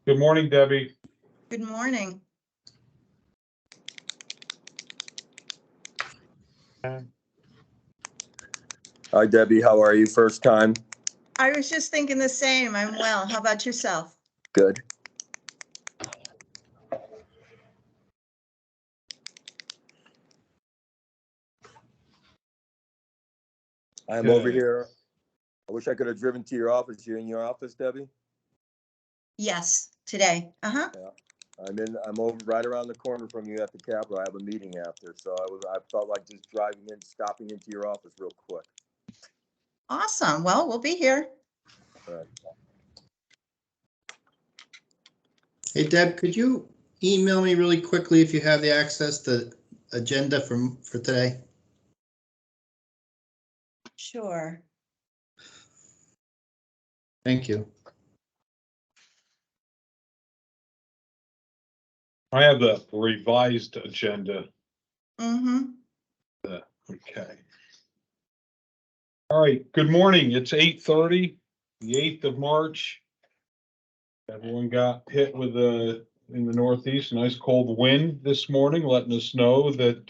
Good morning, Debbie. Good morning. Hi, Debbie. How are you? First time? I was just thinking the same. I'm well. How about yourself? Good. I'm over Okay. here. I wish I could have driven to your office. You're in your office, Debbie? Yes, today. I'm over right around the corner from you at the Capitol. I have a meeting after, so I felt like just driving in, stopping into your office real quick. Awesome. Well, we'll be here. All right. Hey, Deb, could you email me really quickly if you have the access to agenda for today? Sure. Thank you. I have the revised agenda. Mm-hmm. Okay. All right, good morning. It's 8:30, the 8th of March. Everyone got hit with in the Northeast, a nice cold wind this morning, letting us know that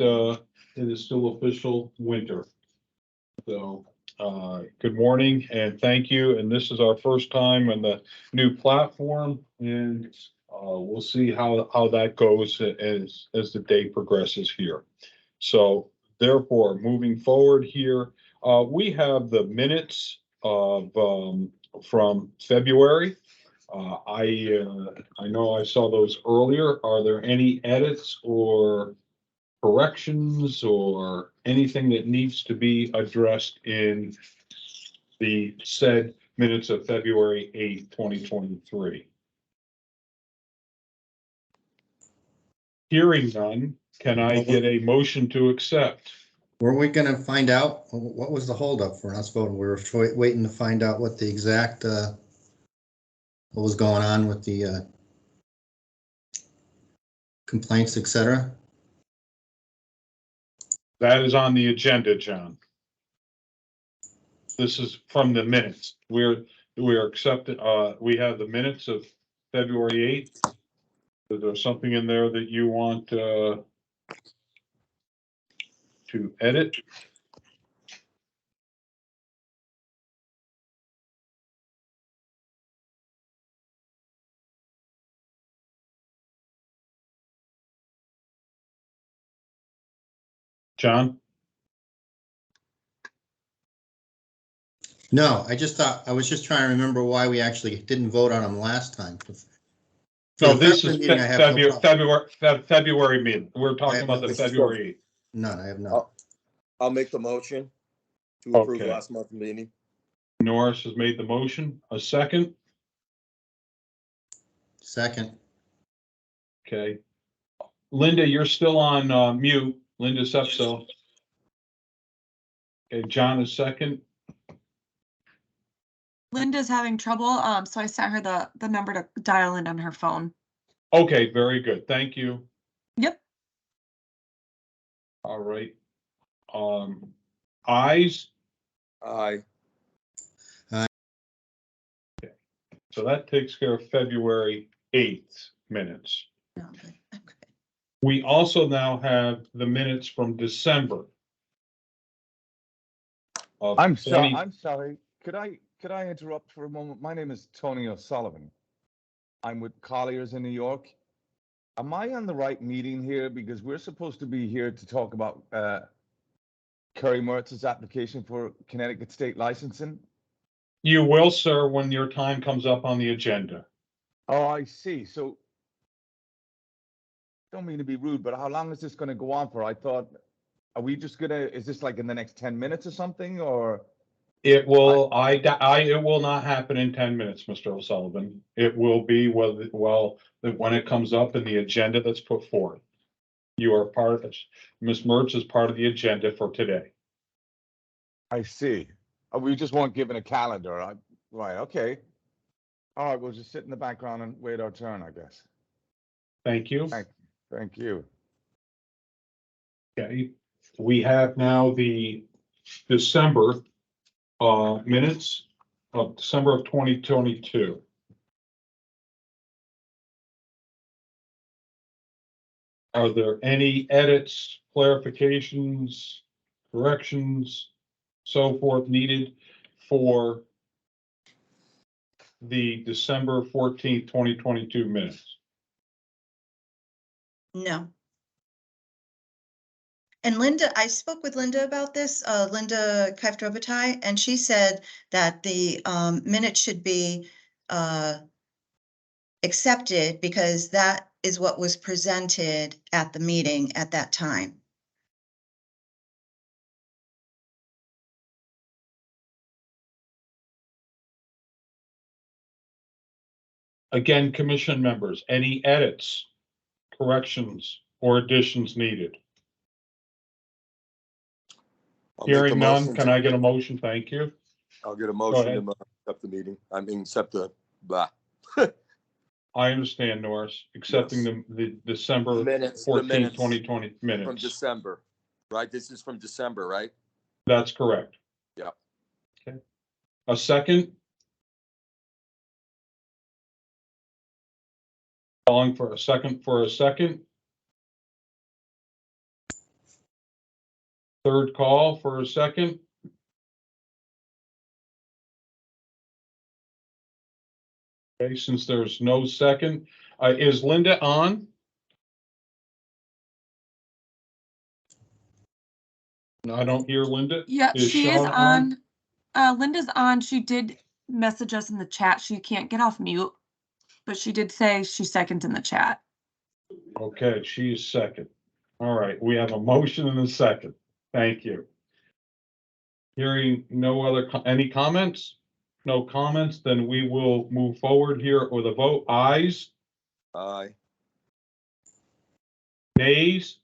it is still official winter. So, good morning and thank you. And this is our first time on the new platform, and we'll see how that goes as the day progresses here. So therefore, moving forward here, we have the minutes of from February. I know I saw those earlier. Are there any edits or corrections or anything that needs to be addressed in the said minutes of February 8th, 2023? Hearing none, can I get a motion to accept? Weren't we going to find out what was the holdup for us voting? We were waiting to find out what the exact what was going on with the complaints, etc. That is on the agenda, John. This is from the minutes. We're accepting, we have the minutes of February 8th. Is there something in there that you want to edit? John? No, I was just trying to remember why we actually didn't vote on them last time. No, this is meeting, I have no problem. February meeting. We're I talking have about no the issues. February 8th. None, I have none. I'll make the motion to approve Okay. last month's meeting. Norris has made the motion. A second? Second. Okay. Linda, you're still on mute. Linda Sepso. Okay, John is second. Linda's having trouble, so I sent her the number to dial in on her phone. Okay, very good. Thank you. Yep. All right. Ayes. Aye. So that takes care of February 8th minutes. Okay. We also now have the minutes from December. I'm sorry. Could I interrupt for a moment? My name is Tony O'Sullivan. I'm with Colliers in New York. Am I on the right meeting here? Because we're supposed to be here to talk about Kerry Mertz's application for Connecticut state licensing. You will, sir, when your time comes up on the agenda. Oh, I see. So, don't mean to be rude, but how long is this going to go on for? I thought, are we just gonna? Is this like in the next 10 minutes or something, or? It will. It will not happen in 10 minutes, Mr. O'Sullivan. It will be when it comes up in the agenda that's put forth. You are part of this. Ms. Mertz is part of the agenda for today. I see. We just weren't given a calendar. Right. Okay. All right. We'll just sit in the background and wait our turn, I guess. Thank you. Thank you. Okay. We have now the December minutes of December of 2022. Are there any edits, clarifications, corrections, so forth needed for the December 14th, 2022 minutes? No. And Linda, I spoke with Linda about this, Linda Kifedrovatai, and she said that the minutes should be accepted because that is what was presented at the meeting at that time. Again, commission members, any edits, corrections, or additions needed? I'll make a Hearing none, motion can to- I get a motion? Thank you. I'll get a ahead. motion to accept the meeting. I mean, accept the, blah. I understand, Norris, accepting Yes. the December Minutes, the 14th, minutes 2020 from minutes. December, right? This is from December, right? That's correct. Yeah. Okay. A second? Calling for a second for a second. Third call for a second. Okay, since there's no second, is Linda on? No, I don't hear Linda. Yeah, Is she is Shauna on. Linda's on. She did message us in the chat. She can't get off mute, but she did say she's second in the chat. Okay, she is second. All right, we have a motion and a second. Thank you. Hearing no other, any comments? No comments, then we will move forward here with a vote. Ayes, Aye. nays?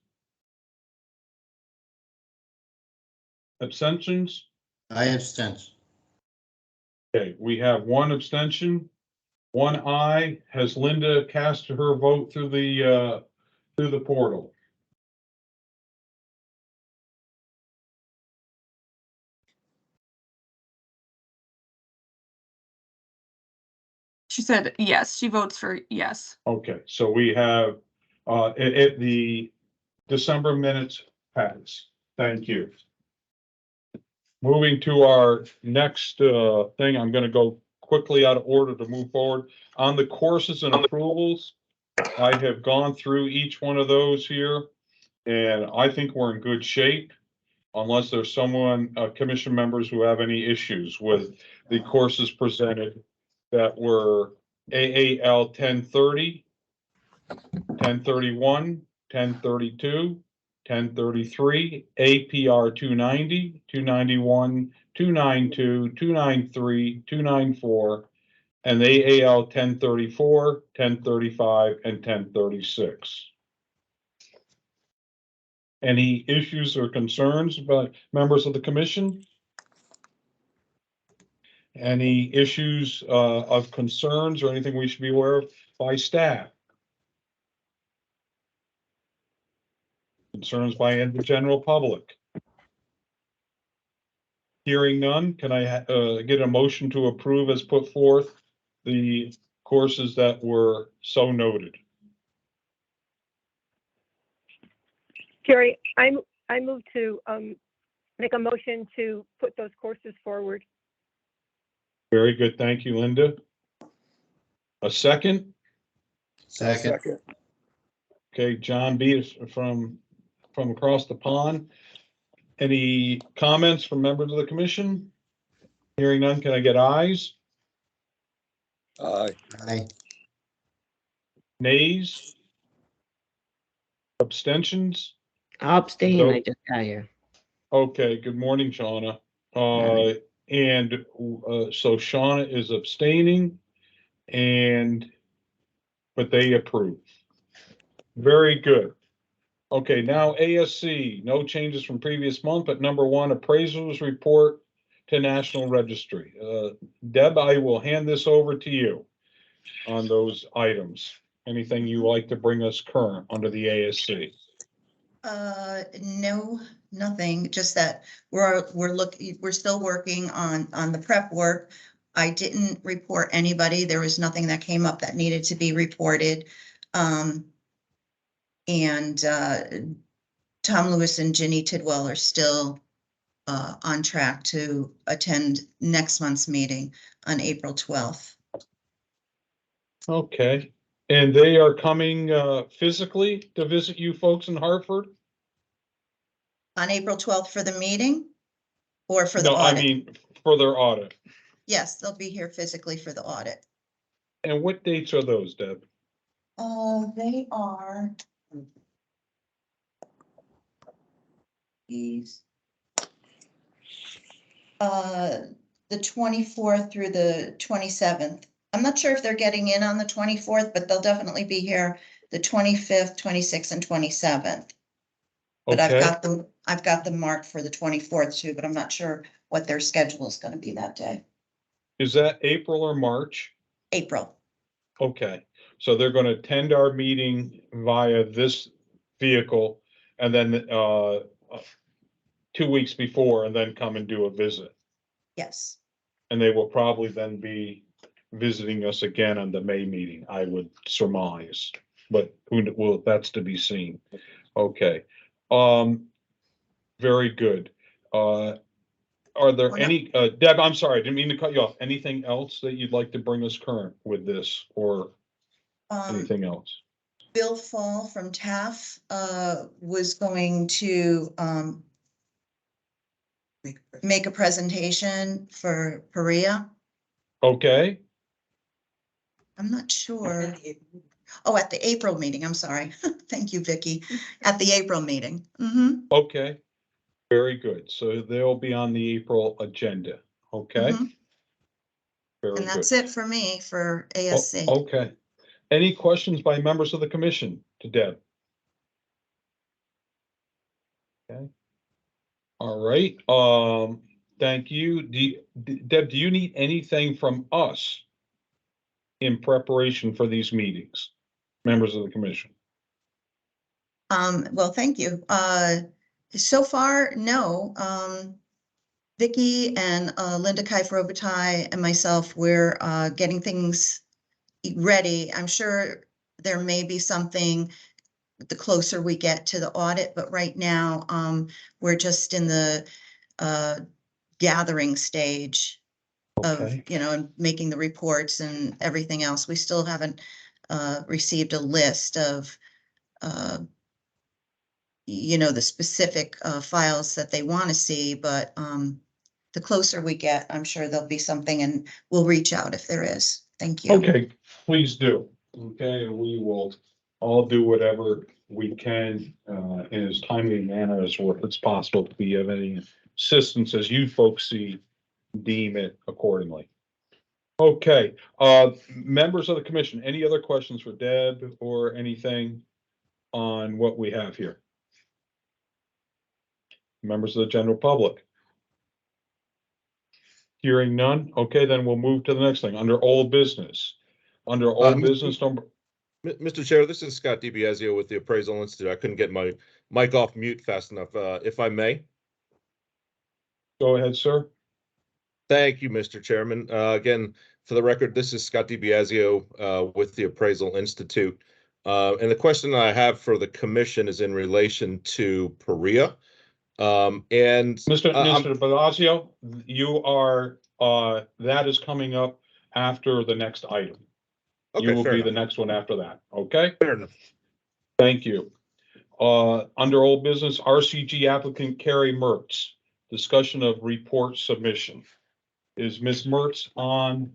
Abstentions? I abstain. Okay, we have one abstention, one aye. Has Linda cast her vote through the portal? She said yes. She votes for yes. Okay, so we have, the December minutes pass. Thank you. Moving to our next, thing, I'm gonna go quickly out of order to move forward. On the courses and approvals, I have gone through each one of those here, and I think we're in good shape. Unless there's someone, commission members who have any issues with the courses presented that were AAL 1030, 1031, 1032, 1033, APR 290, 291, 292, 293, 294, and the AAL 1034, 1035, and 1036. Any issues or concerns by members of the commission? Any issues of concerns or anything we should be aware of by staff? Concerns by the general public? Hearing none, can I get a motion to approve as put forth the courses that were so noted? Jerry, I move to make a motion to put those courses forward. Very good, thank you, Linda. A second? Second. Okay, John B. from across the pond. Any comments from members of the commission? Hearing none, can I get ayes? Aye. Aye. Nays? Abstentions? I'll abstain, So- I just got here. Okay, good morning, Shauna. Morning. So Shauna is abstaining but they approve. Very good. Okay, now ASC, no changes from previous month, but number one, appraisals report to National Registry. Deb, I will hand this over to you on those items. Anything you like to bring us current under the ASC? No, nothing, just that we're still working on the prep work. I didn't report anybody. There was nothing that came up that needed to be reported. And Tom Lewis and Ginny Tidwell are still on track to attend next month's meeting on April 12th. Okay, and they are coming physically to visit you folks in Hartford? On April 12th for the meeting or for the No, I audit? mean, for their audit. Yes, they'll be here physically for the audit. And what dates are those, Deb? They are. These. The 24th through the 27th. I'm not sure if they're getting in on the 24th, but they'll definitely be here the 25th, 26th, and 27th. But Okay, I've got them marked for the 24th too, but I'm not sure what their schedule is gonna be that day. is that April or March? April. Okay, so they're gonna attend our meeting via this vehicle and then 2 weeks before and then come and do a visit. Yes. And they will probably then be visiting us again on the May meeting, I would surmise. But well, that's to be seen. Okay. Very good. Are there Oh, no. any, Deb, I'm sorry, I didn't mean to cut you off. Anything else that you'd like to bring us current with this or anything else? Bill Fall from TAF was going to make a presentation for Perea. Okay, I'm not sure. Oh, at the April meeting, I'm sorry. Thank you, Vicky. At the April meeting. Mhm. okay. Very good. So they'll be on the April agenda. Okay, Mhm. very And good. that's it for me for Oh, ASC. okay. Any questions by members of the commission to Deb? Okay. All right, thank you. Deb, do you need anything from us in preparation for these meetings, members of the commission? Well, thank you. So far, no. Vicky and Linda Kaifer-Robitaille and myself, we're getting things ready. I'm sure there may be something the closer we get to the audit, but right now, we're just in the gathering stage of, Okay, and making the reports and everything else. We still haven't received a list of the specific files that they want to see, but the closer we get, I'm sure there'll be something and we'll reach out if there is. Thank you. okay, please do. Okay, and we will all do whatever we can in as timely a manner as it's possible to be of any assistance as you folks deem it accordingly. Okay, members of the commission, any other questions for Deb or anything on what we have here? Members of the general public? Hearing none, okay, then we'll move to the next thing, under old business. Under old business number, Mr. Chair, this is Scott DiBiasio with the Appraisal Institute. I couldn't get my mic off mute fast enough. If I may. go ahead, sir. Thank you, Mr. Chairman. Again, for the record, this is Scott DiBiasio with the Appraisal Institute. And the question I have for the commission is in relation to Perea. Mr. Blasio, you are, that is coming up after the next item. Okay, You will fair be the enough. next one after that, okay? Fair enough. Thank you. Under old business, RCG applicant Carrie Mertz, discussion of report submission. Is Ms. Mertz on,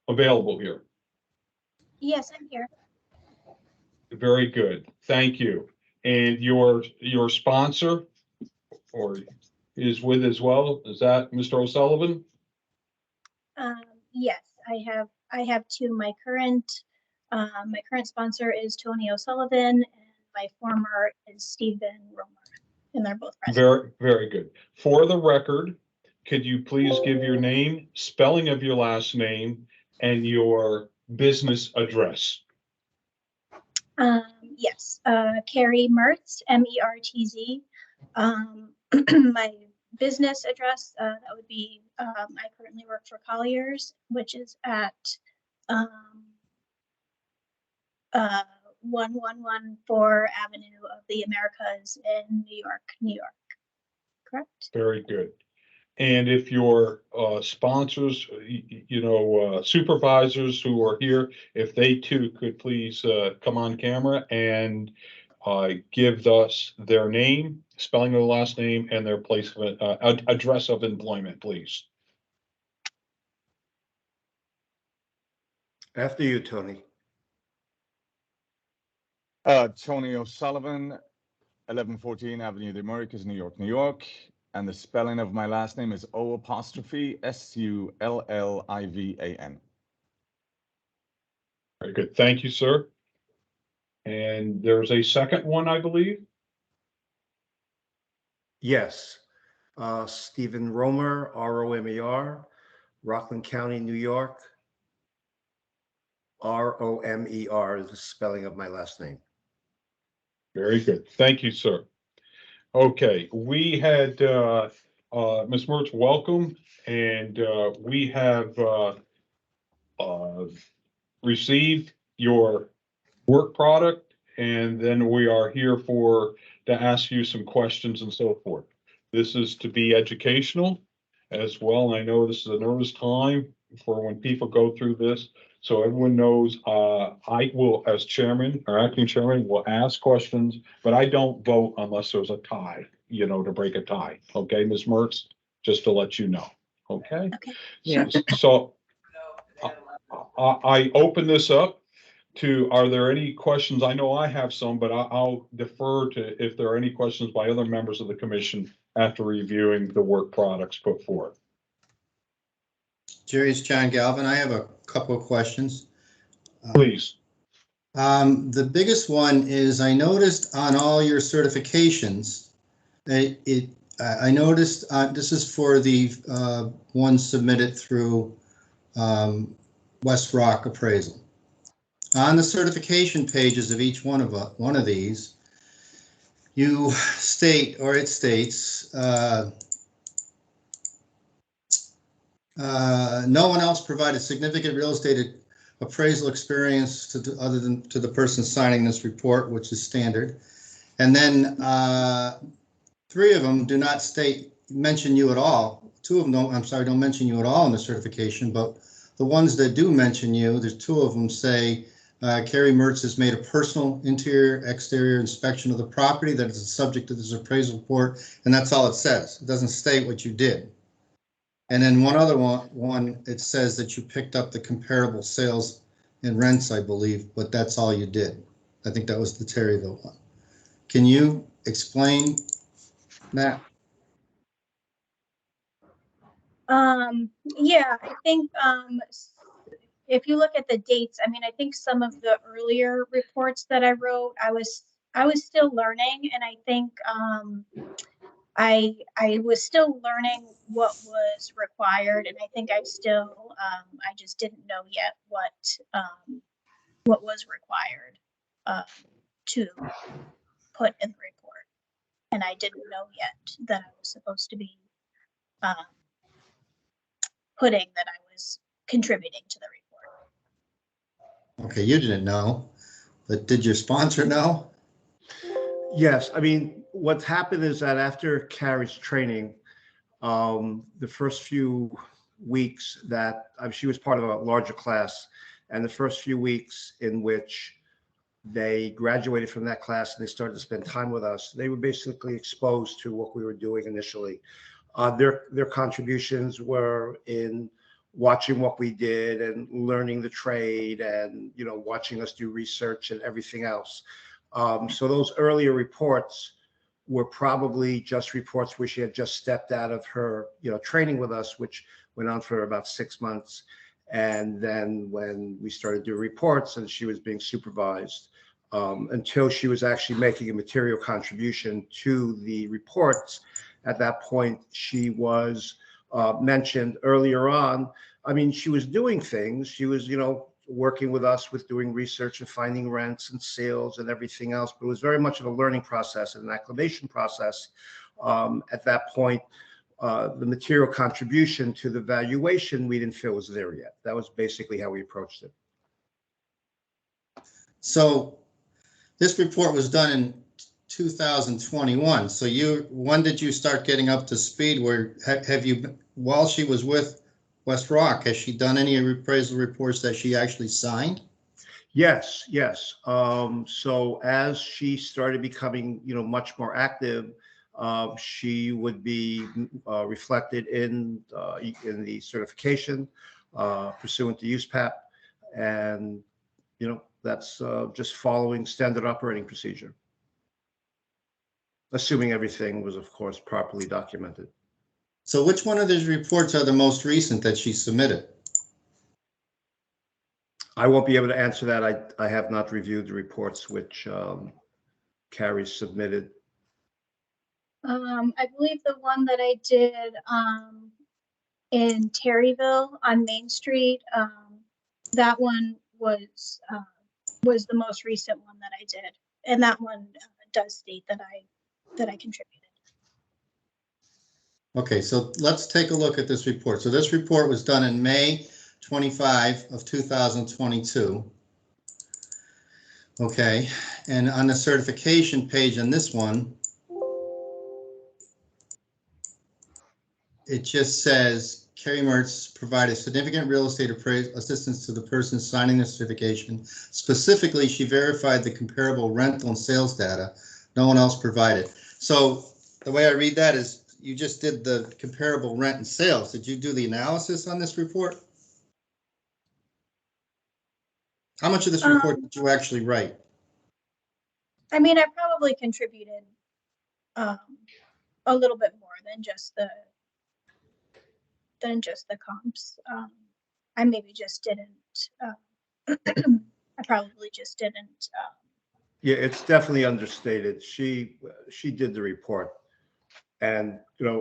available here? Yes, I'm here. Very good, thank you. And your sponsor or is with as well, is that Mr. O'Sullivan? Yes, I have two. My current sponsor is Tony O'Sullivan, and my former is Stephen Romer, and they're both present. Very, very good. For the record, could you please give your name, spelling of your last name, and your business address? Yes, Carrie Mertz, MERTZ. My business address, that would be, I currently work for Colliers, which is at 1114 Avenue of the Americas in New York, New York. Correct? Very good. And if your sponsors, supervisors who are here, if they too could please come on camera and give us their name, spelling of the last name, and their place of address of employment, please. After you, Tony. Tony O'Sullivan, 1114 Avenue of the Americas, New York, New York. And the spelling of my last name is O''Sullivan. Very good. Thank you, sir. And there's a second one, I believe. Yes. Stephen Romer, Romer, Rockland County, New York. Romer is the spelling of my last name. Very good. Thank you, sir. Okay, we had Ms. Mertz, welcome, and we have received your work product, and then we are here to ask you some questions and so forth. This is to be educational as well. I know this is a nervous time for when people go through this. So everyone knows, I will, as chairman or acting chairman, will ask questions, but I don't vote unless there's a tie, to break a tie. Okay, Ms. Mertz, just to let you know. Okay? Okay. Yeah. So I open this up to, are there any questions? I know I have some, but I'll defer to if there are any questions by other members of the commission after reviewing the work products put forth. Jerry, it's John Galvin. I have a couple of questions. Please. The biggest one is I noticed on all your certifications, I noticed this is for the one submitted through West Rock Appraisal. On the certification pages of each one of these, you state, or it states, no one else provided significant real estate appraisal experience other than to the person signing this report, which is standard. And then 3 of them do not mention you at all. 2 of them don't mention you at all in the certification, but the ones that do mention you, there's 2 of them say, Carrie Mertz has made a personal interior, exterior inspection of the property that is the subject of this appraisal report, and that's all it says. It doesn't state what you did. And then one other one, it says that you picked up the comparable sales and rents, I believe, but that's all you did. I think that was the Terryville one. Can you explain that? Yeah, I think if you look at the dates, I mean, I think some of the earlier reports that I wrote, I was still learning, and I think I was still learning what was required, and I think I still I just didn't know yet what was required to put in the report, and I didn't know yet that I was supposed to be putting that I was contributing to the report. Okay, you didn't know, but did your sponsor know? Yes, I mean, what's happened is that after Carrie's training, the first few weeks that she was part of a larger class, and the first few weeks in which they graduated from that class and they started to spend time with us, they were basically exposed to what we were doing initially. Their contributions were in watching what we did and learning the trade and, watching us do research and everything else. So those earlier reports were probably just reports where she had just stepped out of her, training with us, which went on for about 6 months. And then when we started doing reports and she was being supervised, until she was actually making a material contribution to the reports, at that point, she was mentioned earlier on. I mean, she was doing things. She was, working with us with doing research and finding rents and sales and everything else. But it was very much of a learning process and an acclimation process. At that point, the material contribution to the valuation we didn't feel was there yet. That was basically how we approached it. So this report was done in 2021. So when did you start getting up to speed? Where have you, while she was with West Rock, has she done any appraisal reports that she actually signed? Yes, yes. So as she started becoming, much more active, she would be reflected in the certification pursuant to USPAP, and that's just following standard operating procedure, assuming everything was, of course, properly documented. So which one of these reports are the most recent that she submitted? I won't be able to answer that. I have not reviewed the reports which Carrie submitted. I believe the one that I did in Terryville on Main Street, that one was the most recent one that I did, and that one does state that I contributed. Okay, so let's take a look at this report. So this report was done in May 25 of 2022. Okay, and on the certification page on this one, it just says Carrie Mertz provided significant real estate appraisal assistance to the person signing the certification. Specifically, she verified the comparable rental and sales data no one else provided. So the way I read that is you just did the comparable rent and sales. Did you do the analysis on this report? How much of this report did you actually write? I mean, I probably contributed a little bit more than just the comps. I maybe just didn't. I probably just didn't. Yeah, it's definitely understated. She did the report, and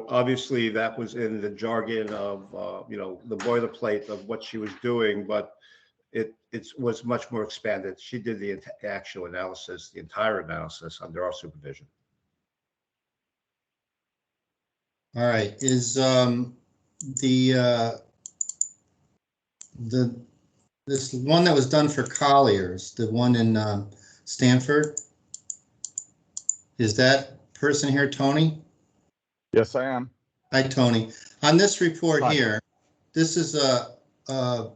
obviously that was in the jargon of the boilerplate of what she was doing, but it was much more expanded. She did the actual analysis, the entire analysis under our supervision. All right, is this one that was done for Colliers, the one in Stanford, is that person here Tony? Yes, I am. Hi, Tony. On this report Hi. here, this is done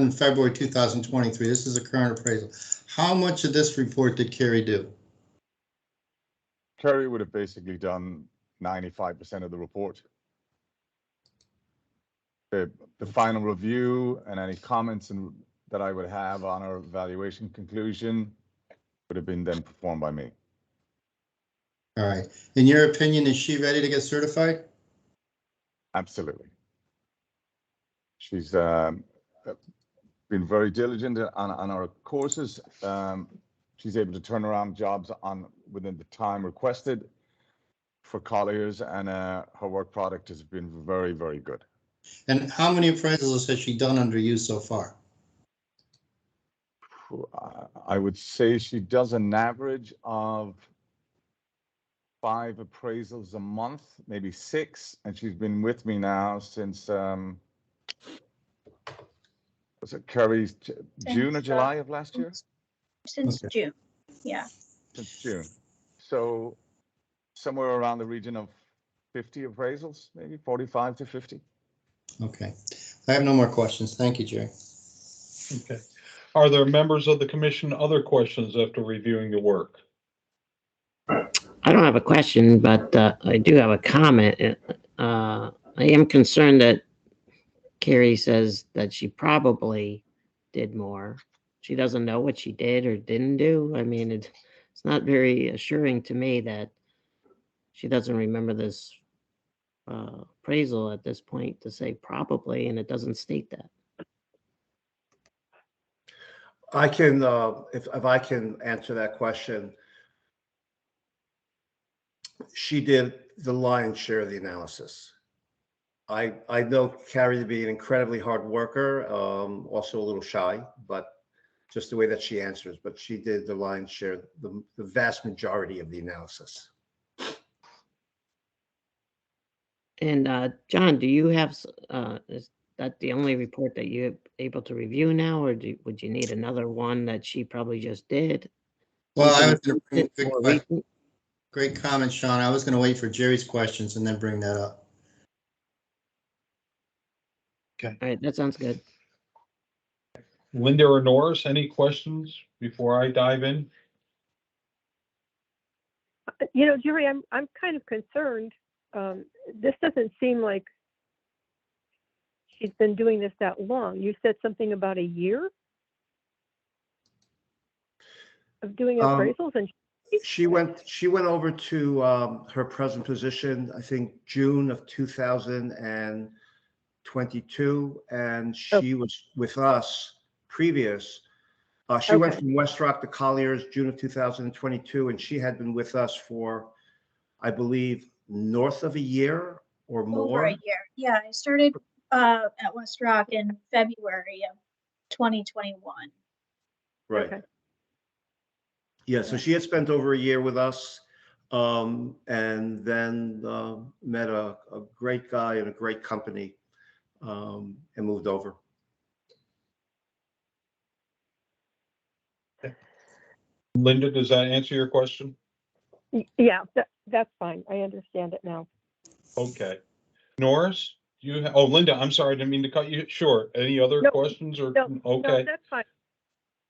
in February 2023. This is a current appraisal. How much of this report did Carrie do? Carrie would have basically done 95% of the report. The final review and any comments that I would have on our evaluation conclusion would have been then performed by me. All right. In your opinion, is she ready to get certified? Absolutely. She's been very diligent on our courses. She's able to turn around jobs within the time requested for Colliers, and her work product has been very, very good. And how many appraisals has she done under you so far? I would say she does an average of 5 appraisals a month, maybe 6, and she's been with me now since was it Carrie's June or July of last year? Since June, yeah. Since June. So somewhere around the region of 50 appraisals, maybe 45 to 50. Okay. I have no more questions. Thank you, Jerry. Okay. Are there members of the commission other questions after reviewing the work? I don't have a question, but I do have a comment. I am concerned that Carrie says that she probably did more. She doesn't know what she did or didn't do. I mean, it's not very assuring to me that she doesn't remember this appraisal at this point to say probably, and it doesn't state that. I can, if I can answer that question. She did the lion's share of the analysis. I know Carrie to be an incredibly hard worker, also a little shy, but just the way that she answers, but she did the lion's share, the vast majority of the analysis. And John, do you have that the only report that you're able to review now, or would you need another one that she probably just did? Well, I was Something going to more bring, recent? great comment, Sean. I was going to wait for Jerry's questions and then bring that up. All right, that sounds good. Linda or Norris, any questions before I dive in? You know, Jerry, I'm kind of concerned. This doesn't seem like she's been doing this that long. You said something about a year of doing appraisals, and She went over to her present position, I think June of 2022, and she was with us previous. She went from West Rock to Colliers June of 2022, and she had been with us for, I believe, north of a year or more. Over a year. Yeah, I started at West Rock in February of 2021. Right. Okay. Yeah, so she had spent over a year with us, and then met a great guy and a great company, and moved over. Linda, does that answer your question? Yeah, that's fine. I understand it now. Okay. Norris, oh, Linda, I'm sorry, I didn't mean to cut you short. Any other questions or? No, Okay, that's fine.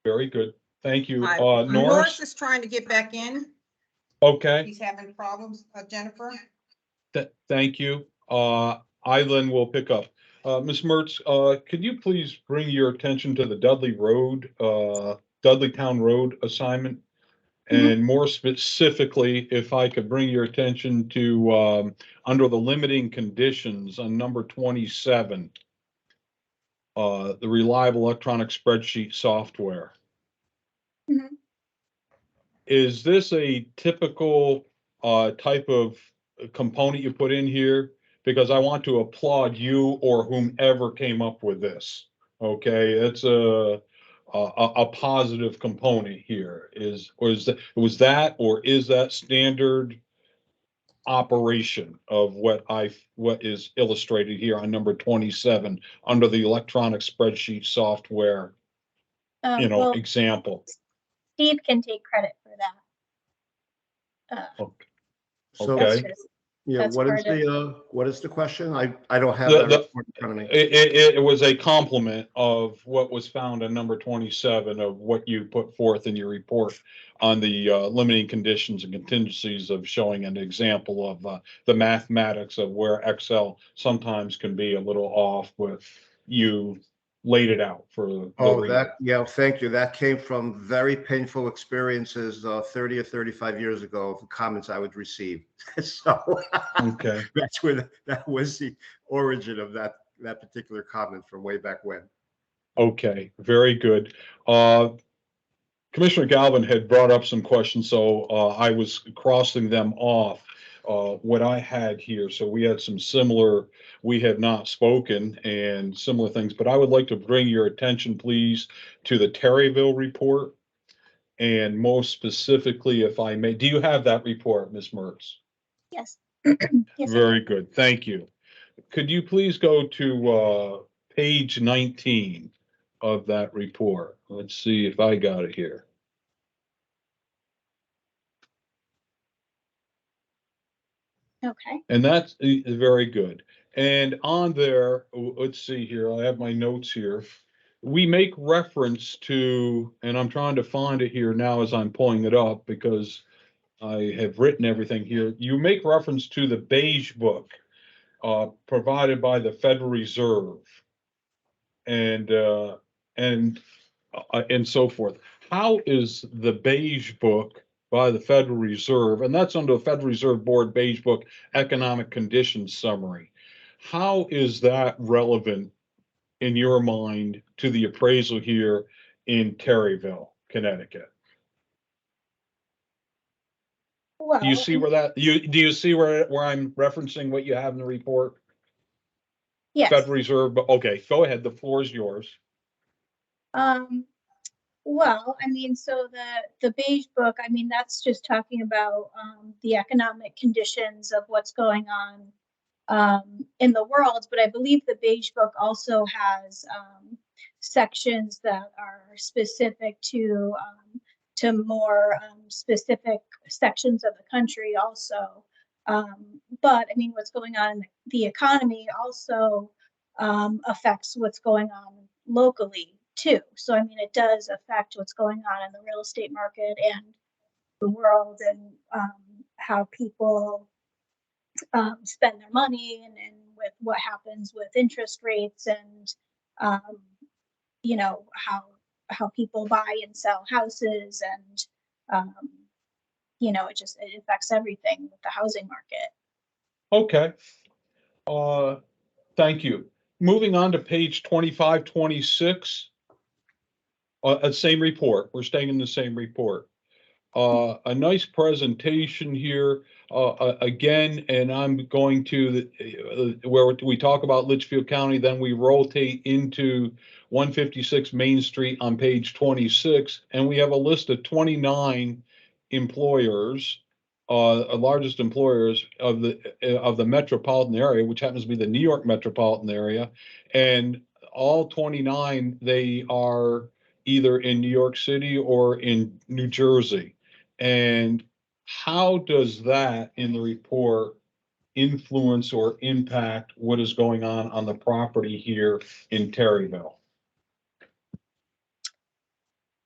very good. Thank you. Hi. Norris, Norris is trying to get back in. okay, He's having problems, Jennifer. thank you. Eileen will pick up. Ms. Mertz, could you please bring your attention to the Dudley Town Road assignment? And more specifically, if I could bring your attention to, under the limiting conditions on number 27, the reliable electronic spreadsheet software. Mhm. Is this a typical type of component you put in here? Because I want to applaud you or whomever came up with this. Okay, it's a positive component here. Was that or is that standard operation of what is illustrated here on number 27 under the electronic spreadsheet software, Well, example? Steve can take credit for that. Okay. So, That's Okay. just, yeah, that's what part is the question? I don't have The- that the- report in front of me. It was a complement of what was found in number 27 of what you put forth in your report on the limiting conditions and contingencies of showing an example of the mathematics of where Excel sometimes can be a little off, but you laid it out for the reader. Yeah, thank you. That came from very painful experiences 30 or 35 years ago of the comments I would receive. So Okay. that's where that was the origin of that particular comment from way back when. Okay, very good. Commissioner Galvin had brought up some questions, so I was crossing them off. What I had here, so we had some similar, we have not spoken and similar things, but I would like to bring your attention, please, to the Terryville report. And most specifically, if I may, do you have that report, Ms. Mertz? yes. Yes, I Very do. good, thank you. Could you please go to page 19 of that report? Let's see if I got it here. Okay. And that's very good. And on there, let's see here, I have my notes here. We make reference to, and I'm trying to find it here now as I'm pulling it up because I have written everything here. You make reference to the beige book provided by the Federal Reserve and so forth. How is the beige book by the Federal Reserve, and that's under the Federal Reserve Board Beige Book Economic Conditions Summary. How is that relevant in your mind to the appraisal here in Terryville, Connecticut? Well, Do you see where that, do you see where I'm referencing what you have in the report? yes. Federal Reserve, okay, go ahead, the floor is yours. Well, I mean, so the beige book, I mean, that's just talking about the economic conditions of what's going on in the world, but I believe the beige book also has sections that are specific to more specific sections of the country also. But I mean, what's going on in the economy also affects what's going on locally too. So I mean, it does affect what's going on in the real estate market and the world, and how people spend their money, and with what happens with interest rates, and you know, how people buy and sell houses, and you know, it affects everything with the housing market. Okay. Thank you. Moving on to page 25, 26. Same report. We're staying in the same report. A nice presentation here, again, and I'm going to where we talk about Litchfield County, then we rotate into 156 Main Street on page 26, and we have a list of 29 employers, largest employers of the metropolitan area, which happens to be the New York metropolitan area, and all 29, they are either in New York City or in New Jersey. And how does that in the report influence or impact what is going on the property here in Terryville?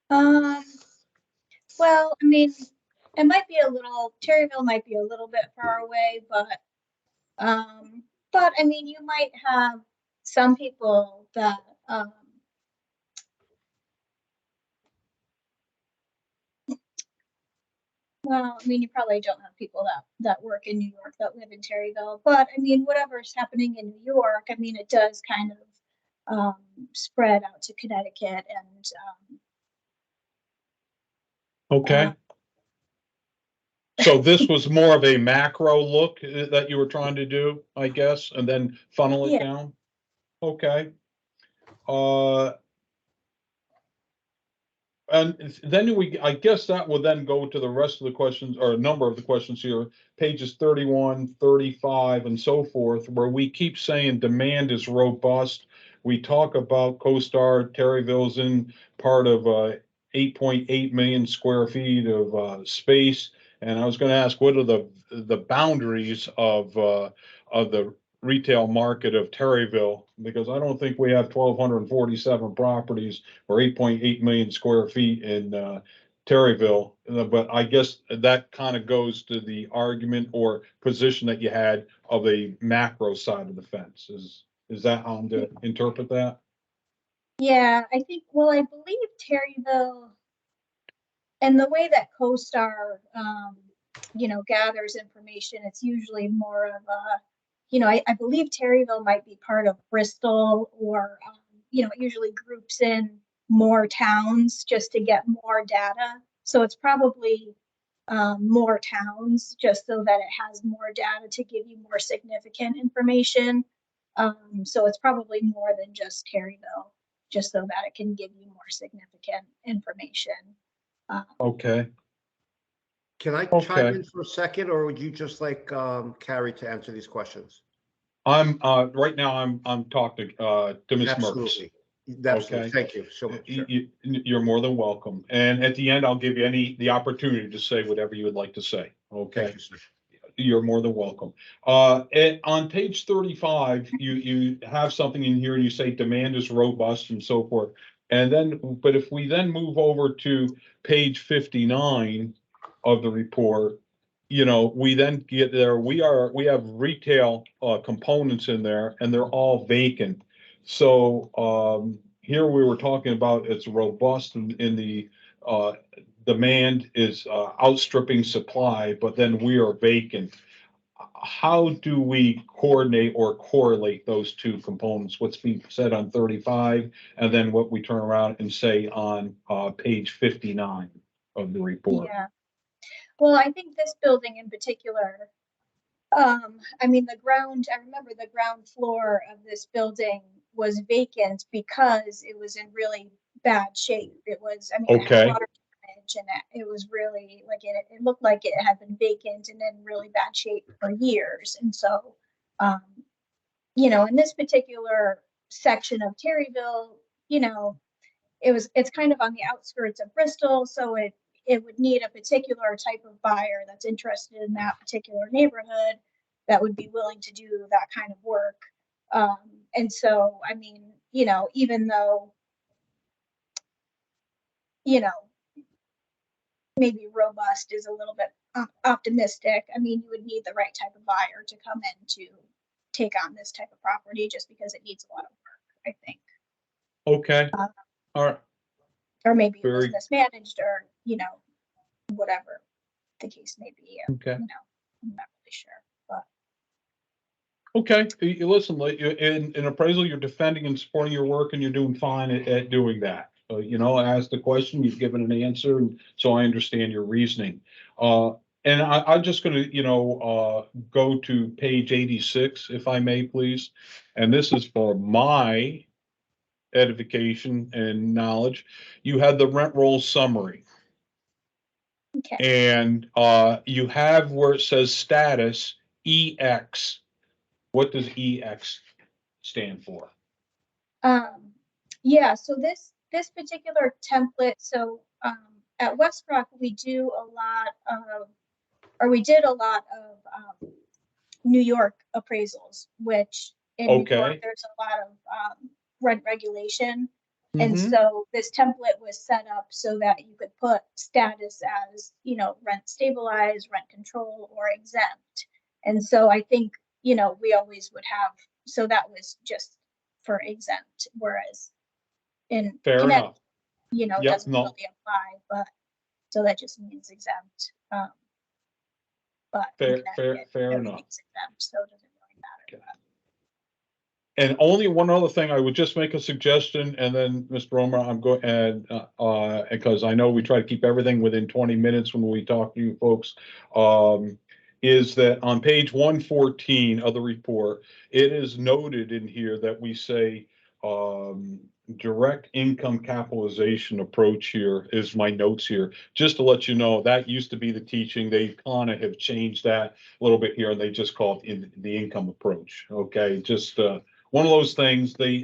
Well, I mean, it might be Terryville might be a little bit far away, but I mean, you might have some people that well, I mean, you probably don't have people that work in New York that live in Terryville, but I mean, whatever's happening in New York, I mean, it does kind of spread out to Connecticut, and Okay. So this was more of a macro look that you were trying to do, I guess, and then funnel it Yeah. down? Okay. And then I guess that will then go to the rest of the questions, or a number of the questions here, pages 31, 35, and so forth, where we keep saying demand is robust. We talk about CoStar, Terryville's in part of 8.8 million square feet of space. And I was going to ask, what are the boundaries of the retail market of Terryville? Because I don't think we have 1,247 properties or 8.8 million square feet in Terryville. But I guess that kind of goes to the argument or position that you had of a macro side of the fence. Is that how I'm to interpret that? Yeah, I think, well, I believe Terryville, and the way that CoStar, you know, gathers information, it's usually more of a, you know, I believe Terryville might be part of Bristol, or, you know, it usually groups in more towns just to get more data. So it's probably more towns, just so that it has more data to give you more significant information. So it's probably more than just Terryville, just so that it can give you more significant information. Okay. Can I chime in for a second, or would you just like Carrie to answer these questions? I'm right now I'm talking to Ms. Absolutely. Mertz. Absolutely. Okay. Thank you so much. Sure. You're more than welcome. And at the end, I'll give you the opportunity to say whatever you would like to say. Okay. Thank you, sir. You're more than welcome. On page 35, you have something in here and you say demand is robust and so forth. And then, but if we then move over to page 59 of the report, you know, we then get there, we have retail components in there and they're all vacant. So here we were talking about it's robust in the demand is outstripping supply, but then we are vacant. How do we coordinate or correlate those two components? What's being said on 35 and then what we turn around and say on page 59 of the report? Yeah. Well, I think this building in particular, I mean, I remember the ground floor of this building was vacant because it was in really bad shape. It was, I mean, it had water damage, and it was really like it looked like it had been vacant and in really bad shape for years. And so you know, in this particular section of Terryville, you know, it's kind of on the outskirts of Bristol, so it would need a particular type of buyer that's interested in that particular neighborhood that would be willing to do that kind of work. And so, I mean, you know, even though, you know, maybe robust is a little bit optimistic, I mean, you would need the right type of buyer to come in to take on this type of property just because it needs a lot of work, I think. Okay, all right. Or maybe it Very- was mismanaged or, you know, whatever the case may be. Okay. You know, I'm not really sure, but Okay, you listen, in appraisal, you're defending and supporting your work and you're doing fine at doing that. You know, I asked the question, you've given an answer, and so I understand your reasoning. And I'm just gonna, you know, go to page 86, if I may, please. And this is for my edification and knowledge. You had the rent roll summary. okay. And you have where it says status EX. What does EX stand for? Yeah, so this particular template, so at Westrock we do a lot of, or we did a lot of New York appraisals, which in New York Okay. there's a lot of rent regulation. And Mhm. so this template was set up so that you could put status as, you know, rent stabilized, rent control, or exempt. And so I think, you know, we always would have, so that was just for exempt, whereas in Fair Connecticut, enough. you know, it Yep, doesn't no. really apply, but so that just means exempt. But in Fair Connecticut, enough. everything's exempt, so it doesn't really matter. And only one other thing, I would just make a suggestion, and then Mr. Romer, I'm going, and, because I know we try to keep everything within 20 minutes when we talk to you folks. Is that on page 114 of the report, it is noted in here that we say, direct income capitalization approach here is my notes here. Just to let you know, that used to be the teaching. They kind of have changed that a little bit here, and they just call it the income approach. Okay, just, one of those things, they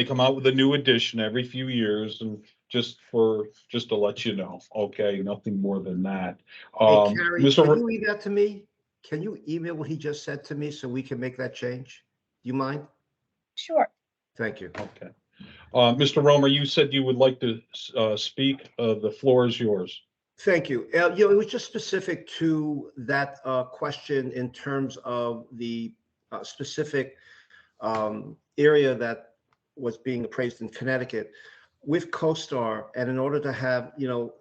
come out with a new edition every few years, and just to let you know, okay, nothing more than that. Hey, Carrie, Mr. can you read that to me? Can you email what he just said to me so we can make that change? Do you mind? Sure. Thank you. Okay. Mr. Romer, you said you would like to speak. The floor is yours. Thank you. You know, it was just specific to that question in terms of the specific area that was being appraised in Connecticut with CoStar. And in order to have, you know,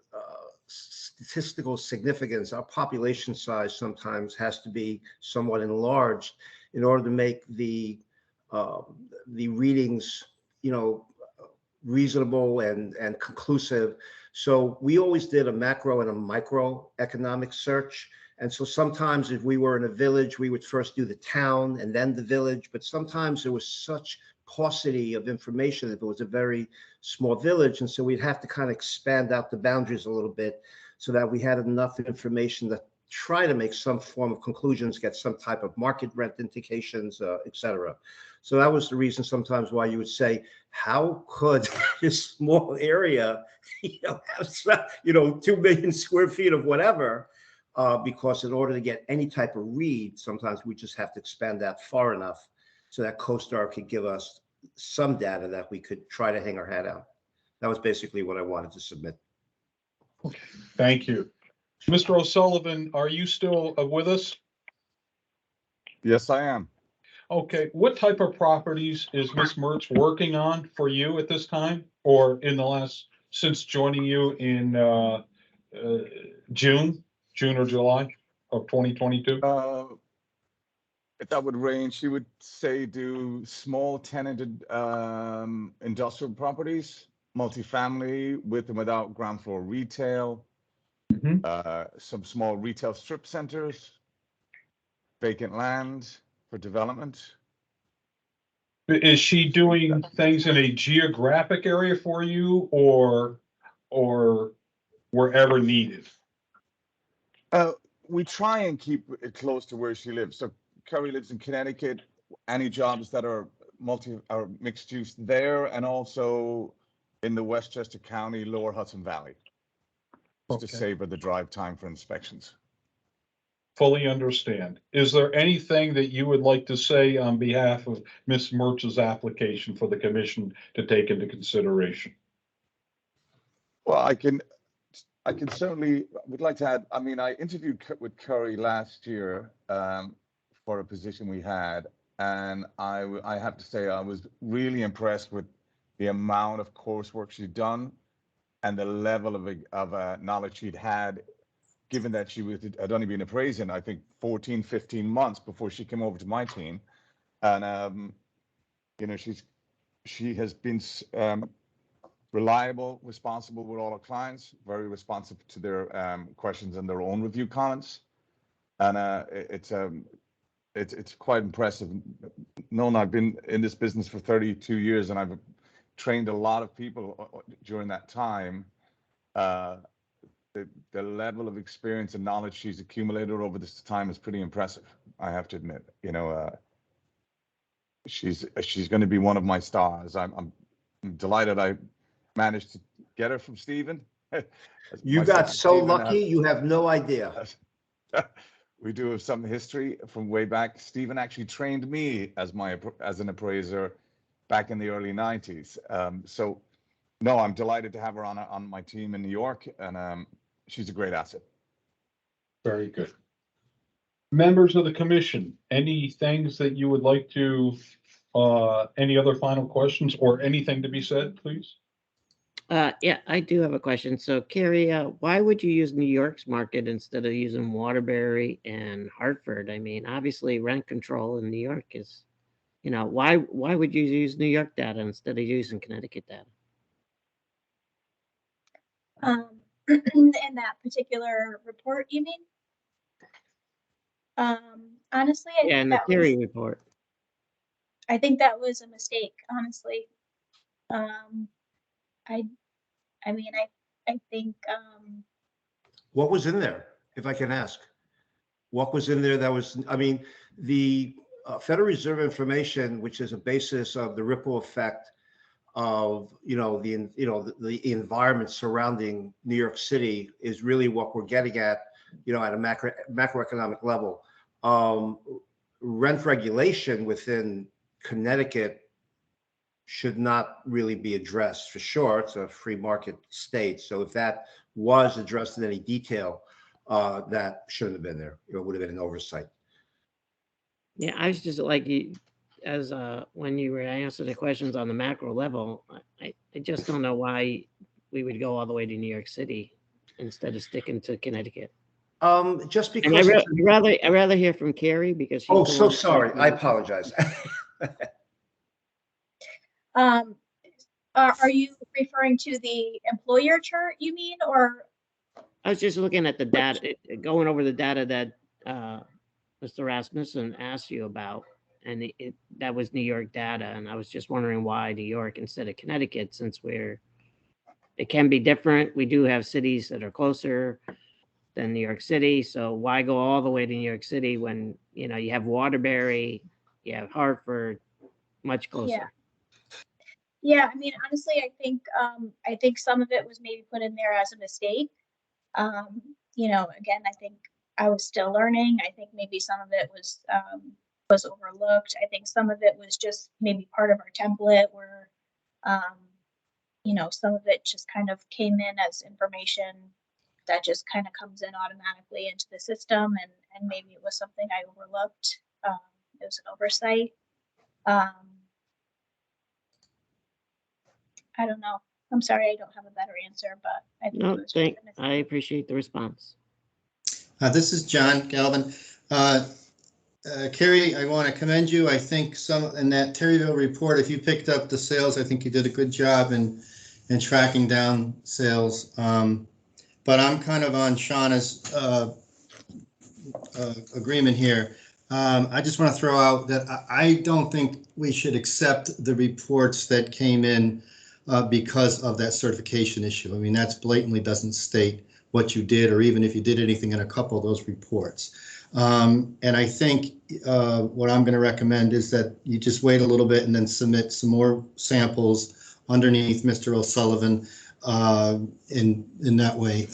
statistical significance, our population size sometimes has to be somewhat enlarged in order to make the readings, you know, reasonable and conclusive. So we always did a macro and a micro economic search. And so sometimes if we were in a village, we would first do the town and then the village. But sometimes there was such paucity of information if it was a very small village. And so we'd have to kind of expand out the boundaries a little bit so that we had enough information to try to make some form of conclusions, get some type of market rent indications, et cetera. So that was the reason sometimes why you would say, how could this small area, have 2 million square feet of whatever? Because in order to get any type of read, sometimes we just have to expand that far enough so that CoStar could give us some data that we could try to hang our hat on. That was basically what I wanted to submit. Okay, thank you. Mr. O'Sullivan, are you still with us? Yes, I am. Okay, what type of properties is Ms. Mertz working on for you at this time, or in the last, since joining you in June or July of 2022? That would range, she would say do small tenanted industrial properties, multifamily with and without ground floor retail, some small retail strip centers, vacant land for development. Is she doing things in a geographic area for you, or wherever needed? We try and keep it close to where she lives. So Carrie lives in Connecticut. any jobs that are or mixed use there, and also in the Westchester County, Lower Hudson Valley, just to Okay. save her the drive time for inspections. Fully understand. Is there anything that you would like to say on behalf of Ms. Mertz's application for the commission to take into consideration? Well, I can certainly would like to add. I mean, I interviewed with Curry last year for a position we had, and I have to say I was really impressed with the amount of coursework she'd done and the level of knowledge she'd had, given that she had only been appraising, I think, 14, 15 months before she came over to my team. And, you know, she has been reliable, responsible with all our clients, very responsive to their questions and their own review comments. And it's quite impressive. Knowing I've been in this business for 32 years and I've trained a lot of people during that time, the level of experience and knowledge she's accumulated over this time is pretty impressive, I have to admit. You know, she's going to be one of my stars. I'm delighted I managed to get her from Stephen. You got so lucky, you have no idea. We do have some history from way back. Stephen actually trained me as an appraiser back in the early 90s. So no, I'm delighted to have her on my team in New York, and she's a great asset. Very good. Members of the commission, any things that you would like to, any other final questions or anything to be said, please? Yeah, I do have a question. So Carrie, why would you use New York's market instead of using Waterbury and Hartford? I mean, obviously rent control in New York is, you know, why would you use New York data instead of using Connecticut data? In that particular report, you mean? Honestly, I Yeah, think in the that Carrie was, report. I think that was a mistake, honestly. I mean, I think, What was in there, if I can ask? What was in there that was, I mean, the Federal Reserve information, which is a basis of the ripple effect of, you know, the environment surrounding New York City is really what we're getting at, you know, at a macroeconomic level. Rent regulation within Connecticut should not really be addressed, for sure. It's a free market state. So if that was addressed in any detail, that shouldn't have been there. It would have been an oversight. Yeah, I was just like you, as when you were answering the questions on the macro level, I just don't know why we would go all the way to New York City instead of sticking to Connecticut. Just And because I'd rather hear from Carrie because she's oh, the so one sorry. I apologize. are you referring to the employer chart, you mean, or? I was just looking at the data, going over the data that Mr. Rasmussen asked you about, and that was New York data, and I was just wondering why New York instead of Connecticut, since it can be different. We do have cities that are closer than New York City, so why go all the way to New York City when, you know, you have Waterbury, you have Hartford, much closer. Yeah, I mean, honestly, I think some of it was maybe put in there as a mistake. You know, again, I think I was still learning. I think maybe some of it was overlooked. I think some of it was just maybe part of our template where, you know, some of it just kind of came in as information that just kind of comes in automatically into the system, and maybe it was something I overlooked. It was an oversight. I don't know. I'm sorry, I don't have a better answer, but I think No, I appreciate the response. This is John Galvin. Carrie, I want to commend you. I think in that Terryville report, if you picked up the sales, I think you did a good job in tracking down sales. But I'm kind of on Shauna's agreement here. I just want to throw out that I don't think we should accept the reports that came in because of that certification issue. I mean, that's blatantly doesn't state what you did, or even if you did anything in a couple of those reports. And I think what I'm going to recommend is that you just wait a little bit and then submit some more samples underneath Mr. O'Sullivan in that way.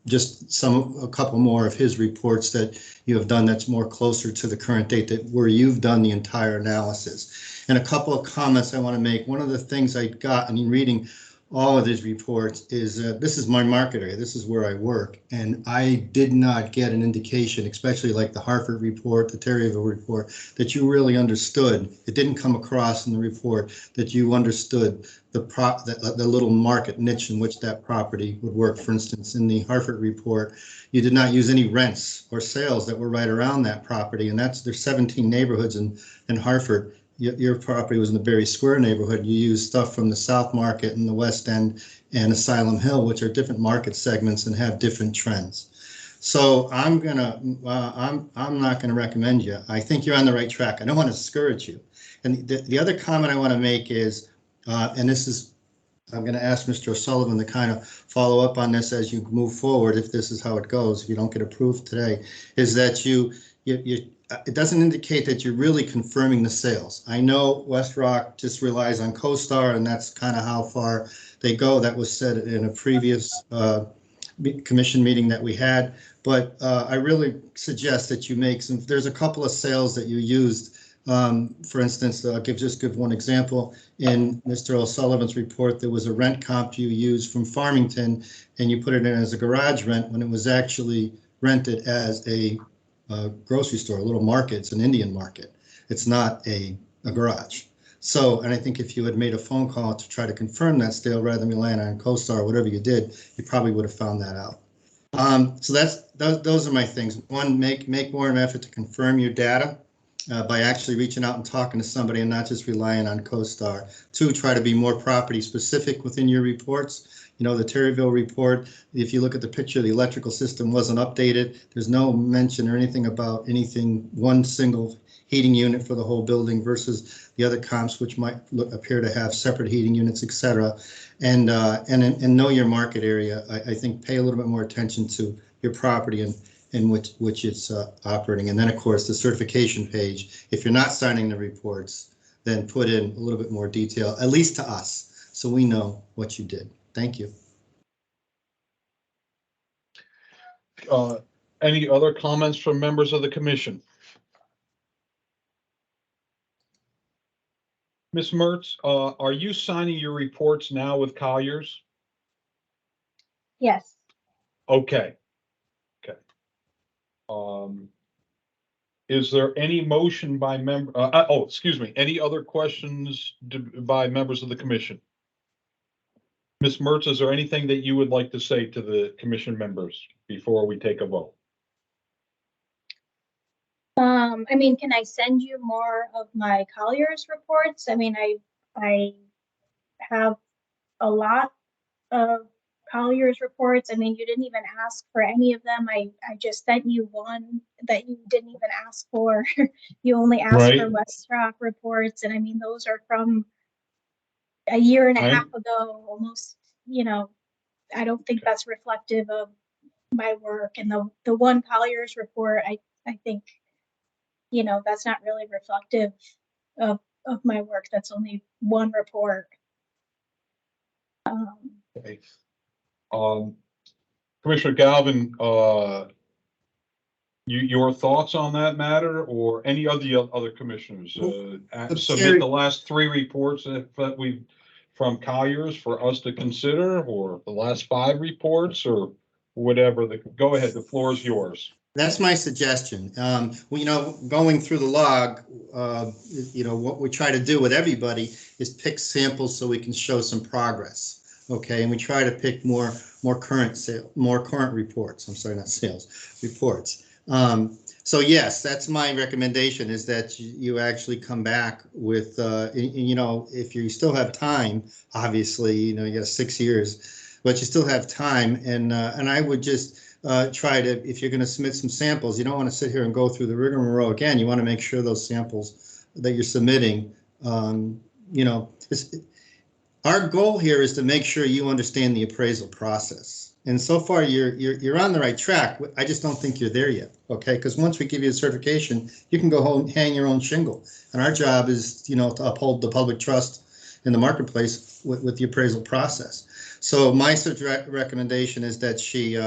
Just a couple more of his reports that you have done that's more closer to the current date that where you've done the entire analysis. And a couple of comments I want to make. One of the things I got in reading all of these reports is this is my market area. This is where I work. And I did not get an indication, especially like the Hartford report, the Terryville report, that you really understood. It didn't come across in the report that you understood the little market niche in which that property would work. For instance, in the Hartford report, you did not use any rents or sales that were right around that property. And there's 17 neighborhoods in Hartford. Your property was in the Berry Square neighborhood. You used stuff from the South Market and the West End and Asylum Hill, which are different market segments and have different trends. So I'm not gonna recommend you. I think you're on the right track. I don't want to discourage you. And the other comment I want to make is, and this is, I'm going to ask Mr. O'Sullivan to kind of follow up on this as you move forward. If this is how it goes, if you don't get approved today, is that it doesn't indicate that you're really confirming the sales. I know West Rock just relies on CoStar, and that's kind of how far they go. That was said in a previous commission meeting that we had. But I really suggest that you make some. There's a couple of sales that you used. For instance, I'll just give one example. In Mr. O'Sullivan's report, there was a rent comp you used from Farmington, and you put it in as a garage rent when it was actually rented as a grocery store, a little market. It's an Indian market. It's not a garage. So, and I think if you had made a phone call to try to confirm that sale rather than relying on CoStar or whatever you did, you probably would have found that out. So those are my things. One, make more of an effort to confirm your data by actually reaching out and talking to somebody and not just relying on CoStar. Two, try to be more property specific within your reports. You know, the Terryville report, if you look at the picture, the electrical system wasn't updated. There's no mention or anything about one single heating unit for the whole building versus the other comps, which might appear to have separate heating units, et cetera. And know your market area. I think pay a little bit more attention to your property and in which it's operating. And then, of course, the certification page. If you're not signing the reports, then put in a little bit more detail, at least to us, so we know what you did. Thank you. Any other comments from members of the commission? Ms. Mertz, are you signing your reports now with Colliers? Yes. Okay. Okay. Is there any motion by member? Excuse me. Any other questions by members of the commission? Ms. Mertz, is there anything that you would like to say to the commission members before we take a vote? I mean, can I send you more of my Colliers reports? I mean, I have a lot of Colliers reports. I mean, you didn't even ask for any of them. I just sent you one that you didn't even ask for. You only asked for West Rock reports. And I mean, those are from a year and a half ago, almost, you know, I don't think that's reflective of my work. And the one Colliers report, I think, you know, that's not really reflective of my work. That's only one report. Okay. Commissioner Galvin, your thoughts on that matter, or any of the other commissioners? Submit the last 3 reports that we've from Colliers for us to consider, or the last 5 reports, or whatever. Go ahead, the floor is yours. That's my suggestion. You know, going through the log, you know, what we try to do with everybody is pick samples so we can show some progress. Okay, and we try to pick more current reports. I'm sorry, not sales, reports. So yes, that's my recommendation, is that you actually come back with, you know, if you still have time, obviously, you know, you got 6 years, but you still have time, and I would just try to, if you're going to submit some samples, you don't want to sit here and go through the rigmarole again. You want to make sure those samples that you're submitting, you know, our goal here is to make sure you understand the appraisal process. And so far, you're on the right track. I just don't think you're there yet, okay? Because once we give you a certification, you can go home, hang your own shingle. And our job is, to uphold the public trust in the marketplace with the appraisal process. So my recommendation is that she,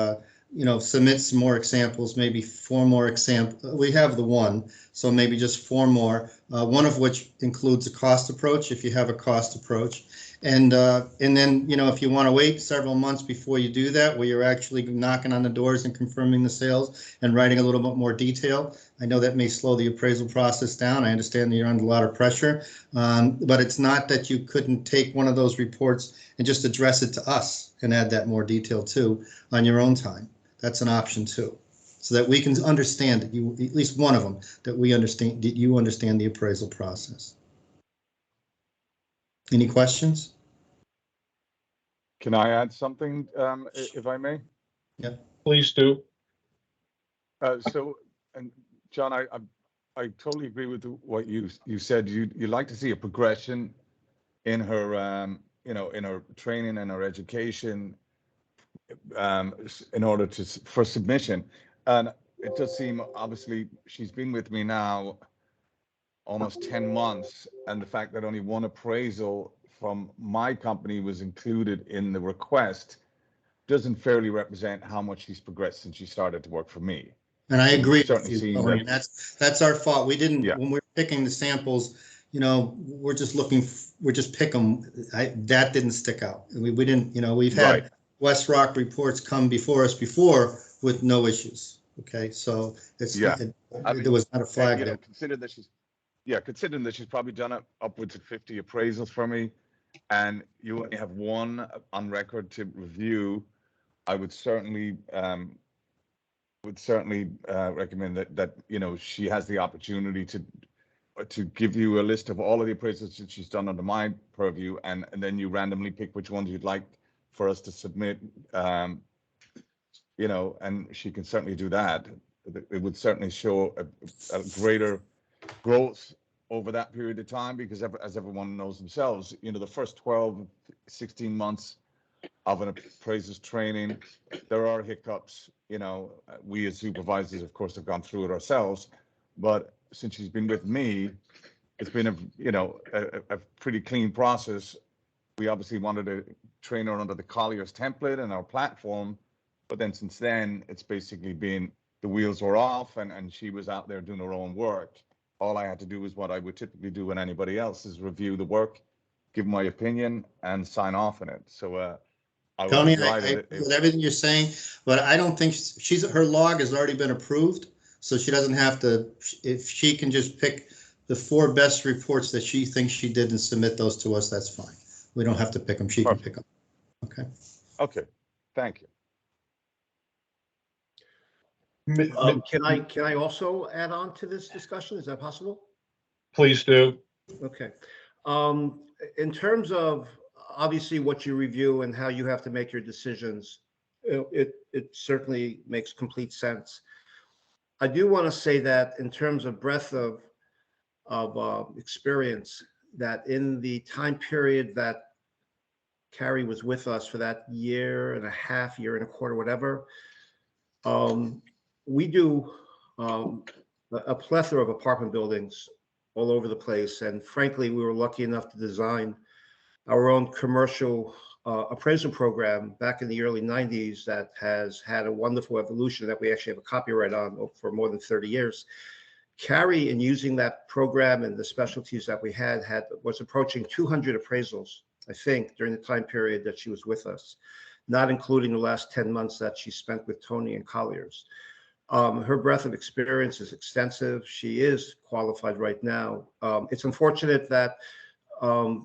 submit some more examples, maybe 4 more examples. We have the one, so maybe just 4 more. One of which includes a cost approach, if you have a cost approach. And then, if you want to wait several months before you do that, where you're actually knocking on the doors and confirming the sales and writing a little bit more detail, I know that may slow the appraisal process down. I understand that you're under a lot of pressure, but it's not that you couldn't take one of those reports and just address it to us and add that more detail too on your own time. That's an option too, so that we can understand that you, at least one of them, that you understand the appraisal process. Any questions? Can I add something, if I may? Yeah. Please do. And John, I totally agree with what you said. You like to see a progression in her, in her training and her education, in order for submission. And it does seem, obviously, she's been with me now almost 10 months, and the fact that only one appraisal from my company was included in the request doesn't fairly represent how much she's progressed since she started to work for me. And I agree with certainly you, seen Tony, and that's our fault. We didn't, Yeah. when we were picking the samples, we're just pick them. That didn't stick out. We didn't, we've had Right. West Rock reports come before us before with no issues. Okay, so Yeah. there was not a flag there. Considering that she's probably done upwards of 50 appraisals for me, and you only have one on record to review, I would certainly recommend that she has the opportunity to give you a list of all of the appraisals that she's done under my purview, and then you randomly pick which ones you'd like for us to submit. And she can certainly do that. It would certainly show a greater growth over that period of time, because as everyone knows themselves, the first 12, 16 months of an appraiser's training, there are hiccups. We as supervisors, of course, have gone through it ourselves, but since she's been with me, it's been a pretty clean process. We obviously wanted to train her under the Collier's template and our platform, but then since then, it's basically been the wheels were off, and she was out there doing her own work. All I had to do was what I would typically do when anybody else is review the work, give my opinion, and sign off on it. So Tony, I agree with everything you're saying, but I don't think her log has already been approved, so she doesn't have to. If she can just pick the 4 best reports that she thinks she did and submit those to us, that's fine. We don't have to pick them. She can pick them. Okay. Okay. Thank you. Can I also add on to this discussion? Is that possible? Please do. Okay. In terms of obviously what you review and how you have to make your decisions, it certainly makes complete sense. I do want to say that in terms of breadth of experience, that in the time period that Carrie was with us for that 1.5 years, 1.25 years, whatever, we do a plethora of apartment buildings all over the place. And frankly, we were lucky enough to design our own commercial appraisal program back in the early 90s that has had a wonderful evolution that we actually have a copyright on for more than 30 years. Carrie, in using that program and the specialties that we was approaching 200 appraisals, I think, during the time period that she was with us, not including the last 10 months that she spent with Tony and Collier's. Her breadth of experience is extensive. She is qualified right now. It's unfortunate that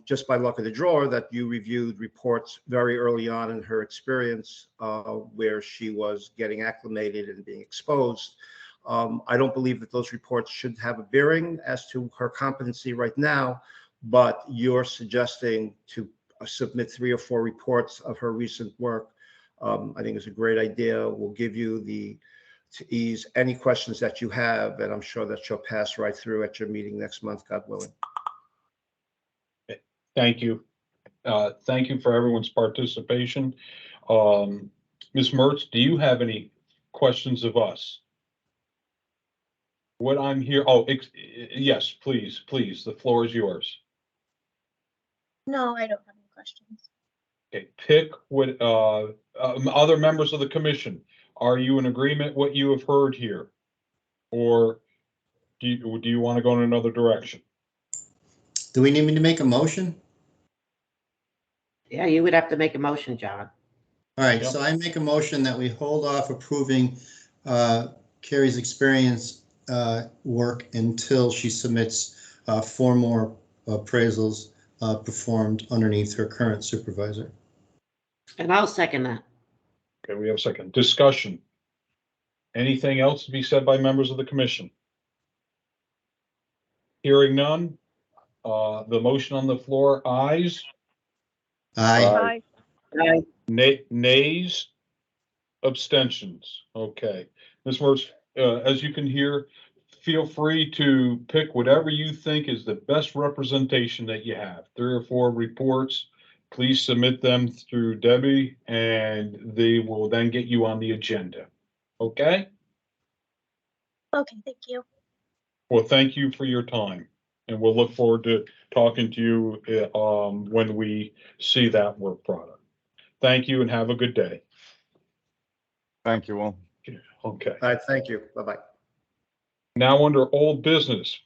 just by luck of the draw that you reviewed reports very early on in her experience where she was getting acclimated and being exposed. I don't believe that those reports should have a bearing as to her competency right now, but you're suggesting to submit 3 or 4 reports of her recent work. I think is a great idea. We'll give you to ease any questions that you have, and I'm sure that she'll pass right through at your meeting next month, God willing. Thank you. Thank you for everyone's participation. Ms. Mertz, do you have any questions of us? What I'm here, yes, please, the floor is yours. No, I don't have any questions. Okay, pick what, other members of the commission, are you in agreement what you have heard here? Or do you want to go in another direction? Do we need me to make a motion? Yeah, you would have to make a motion, John. All right, Yep. so I make a motion that we hold off approving Carrie's experience work until she submits 4 more appraisals performed underneath her current supervisor. And I'll second that. Okay, we have a second. Discussion. Anything else to be said by members of the commission? Hearing none. The motion on the floor, ayes. Aye. Aye. Nays, abstentions. Okay. Ms. Mertz, as you can hear, feel free to pick whatever you think is the best representation that you have. 3 or 4 reports, please submit them through Debbie and they will then get you on the agenda. Okay? Okay, thank you. Well, thank you for your time and we'll look forward to talking to you when we see that work product. Thank you and have a good day. Thank you all. Okay. All right, thank you. Bye-bye. Now under old business,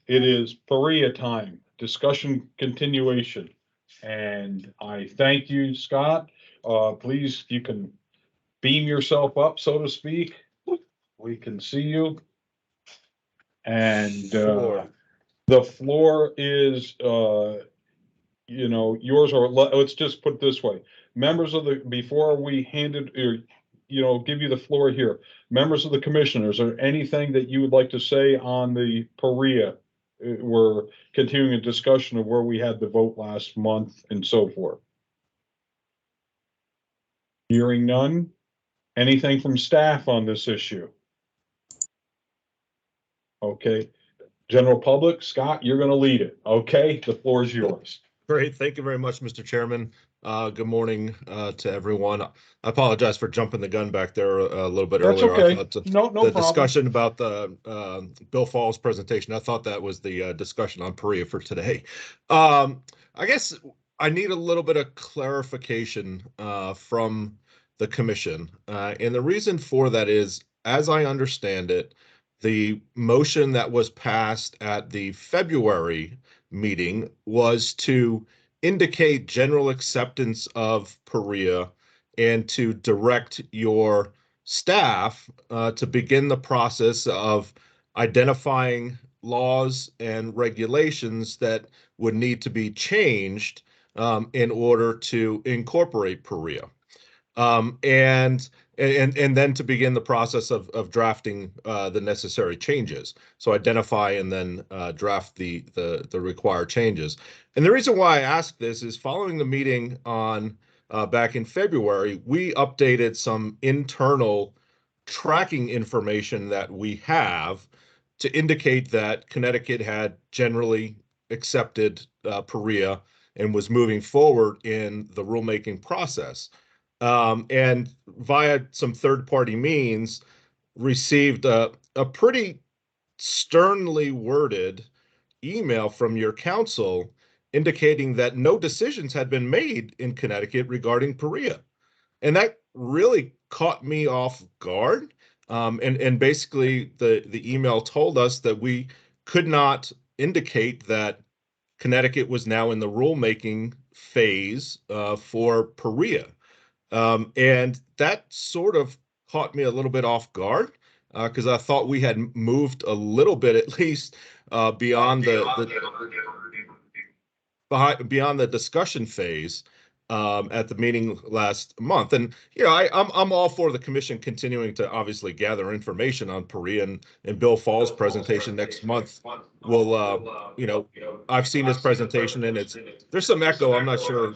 it is Perea time, discussion continuation. And I thank you, Scott. Please, you can beam yourself up, so to speak. We can see you. And the floor is, yours, or let's just put it this way. Members of the, before we hand it, or, give you the floor here, members of the commission, is there anything that you would like to say on the Perea? We're continuing a discussion of where we had the vote last month and so forth. Hearing none. Anything from staff on this issue? Okay. General public, Scott, you're going to lead it. Okay, the floor is yours. Great. Thank you very much, Mr. Chairman. Good morning to everyone. I apologize for jumping the gun back there a little bit That's earlier. okay. I thought No the problem. discussion about the Bill Falls presentation, I thought that was the discussion on Perea for today. I guess I need a little bit of clarification from the commission. And the reason for that is, as I understand it, the motion that was passed at the February meeting was to indicate general acceptance of Perea and to direct your staff to begin the process of identifying laws and regulations that would need to be changed in order to incorporate Perea. And then to begin the process of drafting the necessary changes. So identify and then draft the required changes. And the reason why I ask this is following the meeting on back in February, we updated some internal tracking information that we have to indicate that Connecticut had generally accepted Perea and was moving forward in the rulemaking process. And via some third-party means, received a pretty sternly worded email from your counsel indicating that no decisions had been made in Connecticut regarding Perea. And that really caught me off guard. And basically, the email told us that we could not indicate that Connecticut was now in the rulemaking phase for Perea. And that sort of caught me a little bit off guard because I thought we had moved a little bit, at least beyond the discussion phase at the meeting last month. And I'm all for the commission continuing to obviously gather information on Perea, and Bill Fall's presentation next month will I've seen his presentation and there's some echo. I'm not sure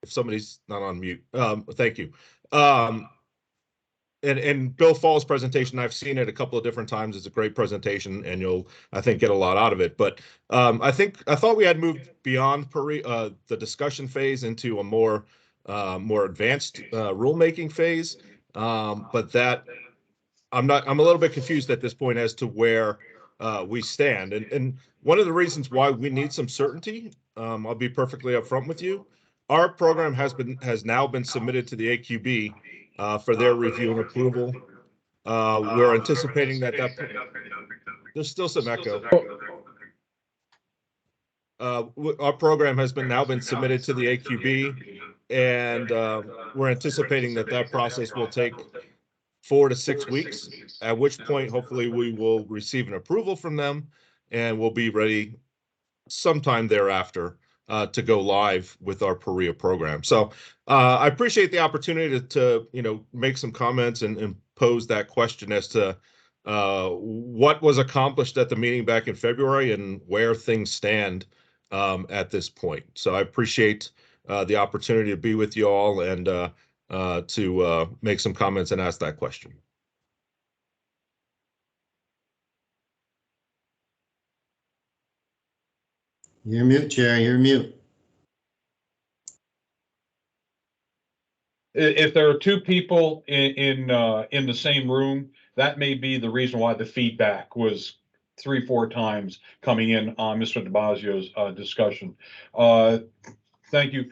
if somebody's not on mute. Thank you. And Bill Fall's presentation, I've seen it a couple of different times. It's a great presentation, and you'll, I think, get a lot out of it. But I thought we had moved beyond Perea, the discussion phase, into a more more advanced rulemaking phase. But that I'm a little bit confused at this point as to where we stand. And one of the reasons why we need some certainty, I'll be perfectly upfront with you. Our program has now been submitted to the AQB for their review and approval. We're anticipating that there's still some echo. Our program has now been submitted to the AQB, and we're anticipating that process will take 4 to 6 weeks, at which point hopefully we will receive an approval from them and we'll be ready sometime thereafter to go live with our Perea program. So I appreciate the opportunity to make some comments and pose that question as to what was accomplished at the meeting back in February and where things stand at this point. So I appreciate the opportunity to be with you all and to make some comments and ask that question. You're mute, Jerry. You're mute. If there are two people in the same room, that may be the reason why the feedback was 3-4 times coming in on Mr. DeBasio's discussion. Thank you.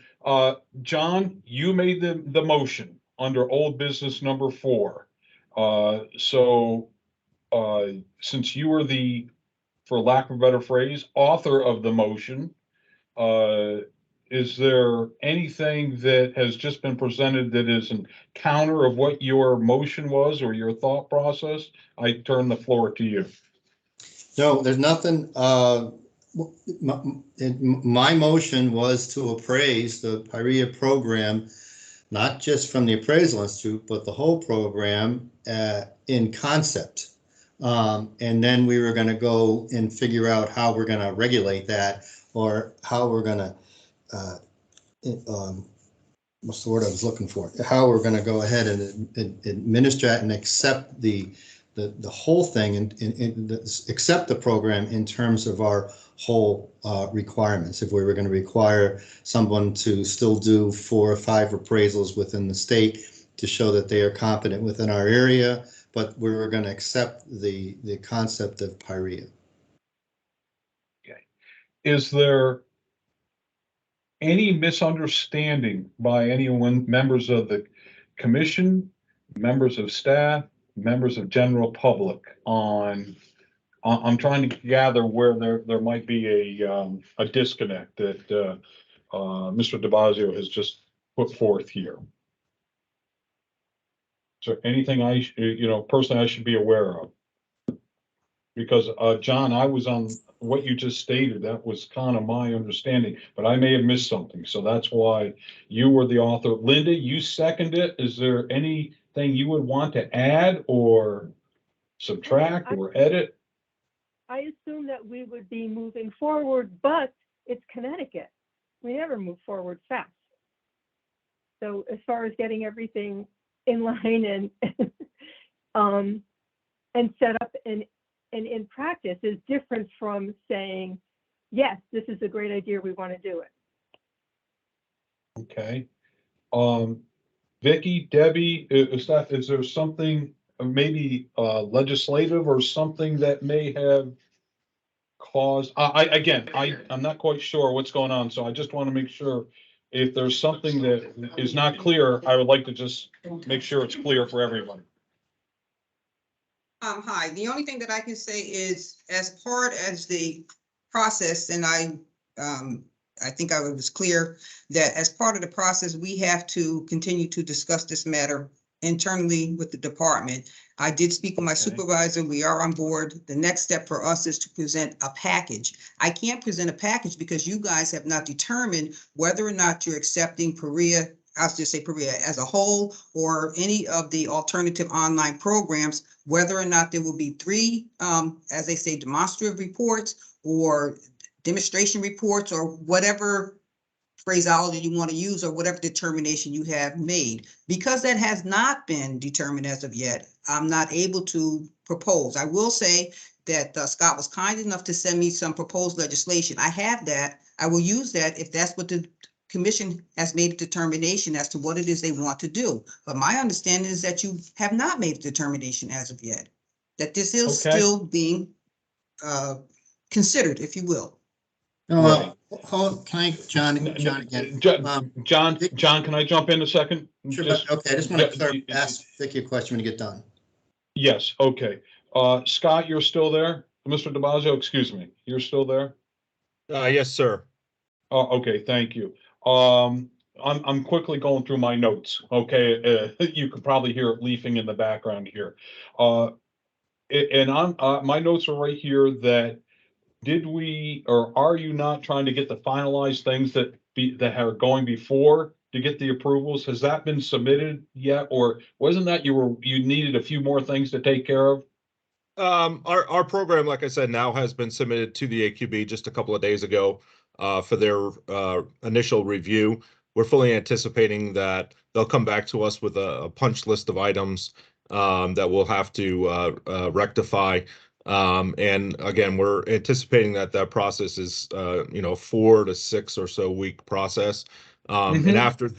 John, you made the motion under old business number 4. So since you were the, for lack of a better phrase, author of the motion, is there anything that has just been presented that is in counter of what your motion was or your thought process? I turn the floor to you. No, there's nothing. My motion was to appraise the Perea program, not just from the Appraisal Institute, but the whole program in concept. And then we were going to go and figure out how we're going to regulate that, or how we're going to, what's the word I was looking for? How we're going to go ahead and administer it and accept the whole thing and accept the program in terms of our whole requirements. If we were going to require someone to still do 4 or 5 appraisals within the state to show that they are competent within our area, but we were going to accept the concept of Perea. Okay. Is there any misunderstanding by anyone, members of the commission, members of staff, members of general public on, I'm trying to gather where there might be a disconnect that Mr. DeBasio has just put forth here. Is there anything personally I should be aware of? Because John, I was on what you just stated. That was kind of my understanding, but I may have missed something. So that's why you were the author. Linda, you seconded it. Is there anything you would want to add or subtract or edit? I assume that we would be moving forward, but it's Connecticut. We never move forward fast. So as far as getting everything in line and set up and in practice is different from saying, yes, this is a great idea, we want to do it. Okay. Vicky, Debbie, is there something maybe legislative or something that may have caused, I'm not quite sure what's going on, so I just want to make sure if there's something that is not clear, I would like to just make sure it's clear for everybody. Hi, the only thing that I can say is as part as the process, and I think I was clear that as part of the process, we have to continue to discuss this matter internally with the department. I did speak with my supervisor. We are on board. The next step for us is to present a package. I can't present a package because you guys have not determined whether or not you're accepting Perea, I'll just say Perea as a whole, or any of the alternative online programs, whether or not there will be 3, as they say, demonstrative reports or demonstration reports or whatever phraseology you want to use or whatever determination you have made. Because that has not been determined as of yet, I'm not able to propose. I will say that Scott was kind enough to send me some proposed legislation. I have that. I will use that if that's what the commission has made a determination as to what it is they want to do. But my understanding is that you have not made a determination as of yet, that this is Okay. still being considered, if you will. No, Right. can I, John again? John, can I jump in a second? Sure, but, okay, I just want to ask Vicky a question when you get done. Yes, okay. Scott, you're still there? Mr. DeBazio, excuse me, you're still there? Yes, sir. Oh, okay, thank you. I'm quickly going through my notes, okay? You could probably hear it leafing in the background here. And my notes are right here that did we, or are you not trying to get the finalized things that are going before to get the approvals? Has that been submitted yet? Or wasn't that you needed a few more things to take care of? Our program, like I said, now has been submitted to the AQB just a couple of days ago for their initial review. We're fully anticipating that they'll come back to us with a punch list of items that we'll have to rectify. And again, we're anticipating that process is 4 to 6 or so week process. And after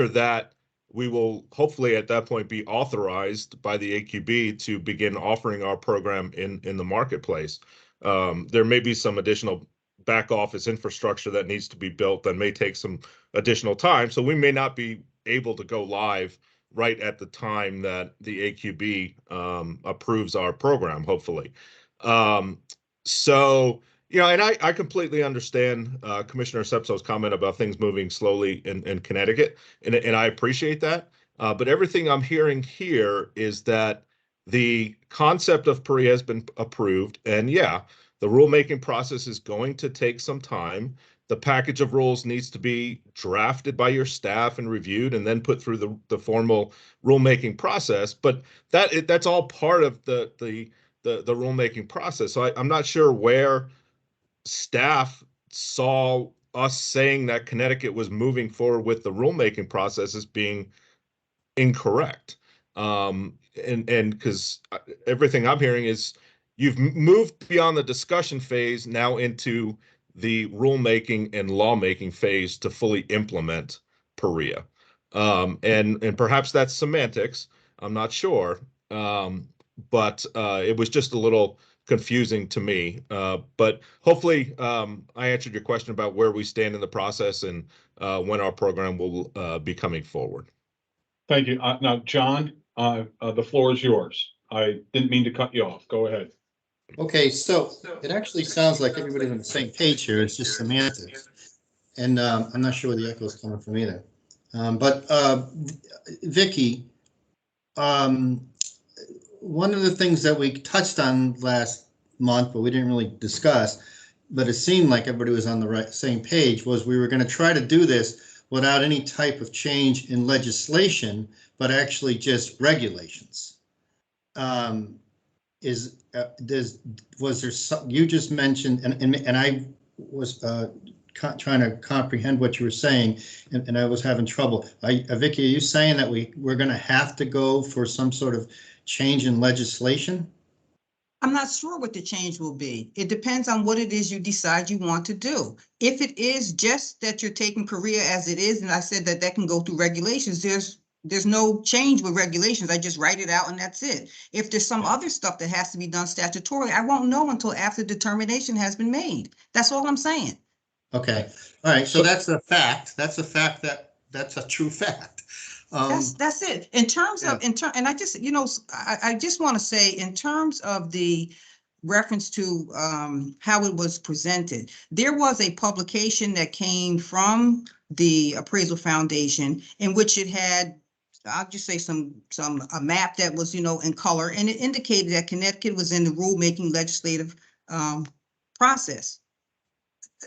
that, we will hopefully at that point be authorized by the AQB to begin offering our program in the marketplace. There may be some additional back office infrastructure that needs to be built that may take some additional time. So we may not be able to go live right at the time that the AQB approves our program, hopefully. So, and I completely understand Commissioner Sepso's comment about things moving slowly in Connecticut, and I appreciate that. But everything I'm hearing here is that the concept of PREA has been approved, and yeah, the rulemaking process is going to take some time. The package of rules needs to be drafted by your staff and reviewed and then put through the formal rulemaking process. But that's all part of the rulemaking process. So I'm not sure where staff saw us saying that Connecticut was moving forward with the rulemaking process as being incorrect. And because everything I'm hearing is you've moved beyond the discussion phase now into the rulemaking and lawmaking phase to fully implement PREA. And perhaps that's semantics. I'm not sure. But it was just a little confusing to me. But hopefully I answered your question about where we stand in the process and when our program will be coming forward. Thank you. Now, John, the floor is yours. I didn't mean to cut you off. Go ahead. Okay, so it actually sounds like everybody's on the same page here. It's just semantics. And I'm not sure where the echo is coming from either. But Vicky, one of the things that we touched on last month, but we didn't really discuss, but it seemed like everybody was on the same page, was we were going to try to do this without any type of change in legislation, but actually just regulations. Was there some, you just mentioned, and I was trying to comprehend what you were saying, and I was having trouble. Vicky, are you saying that we're going to have to go for some sort of change in legislation? I'm not sure what the change will be. It depends on what it is you decide you want to do. If it is just that you're taking PREA as it is, and I said that can go through regulations, there's no change with regulations. I just write it out and that's it. If there's some other stuff that has to be done statutorily, I won't know until after determination has been made. That's all I'm saying. Okay. All right. So that's a fact. That's a fact that's a true fact. That's it. In terms of, and I just, I just want to say in terms of the reference to how it was presented, there was a publication that came from the Appraisal Foundation in which it had, I'll just say a map that was, in color, and it indicated that Connecticut was in the rulemaking legislative process.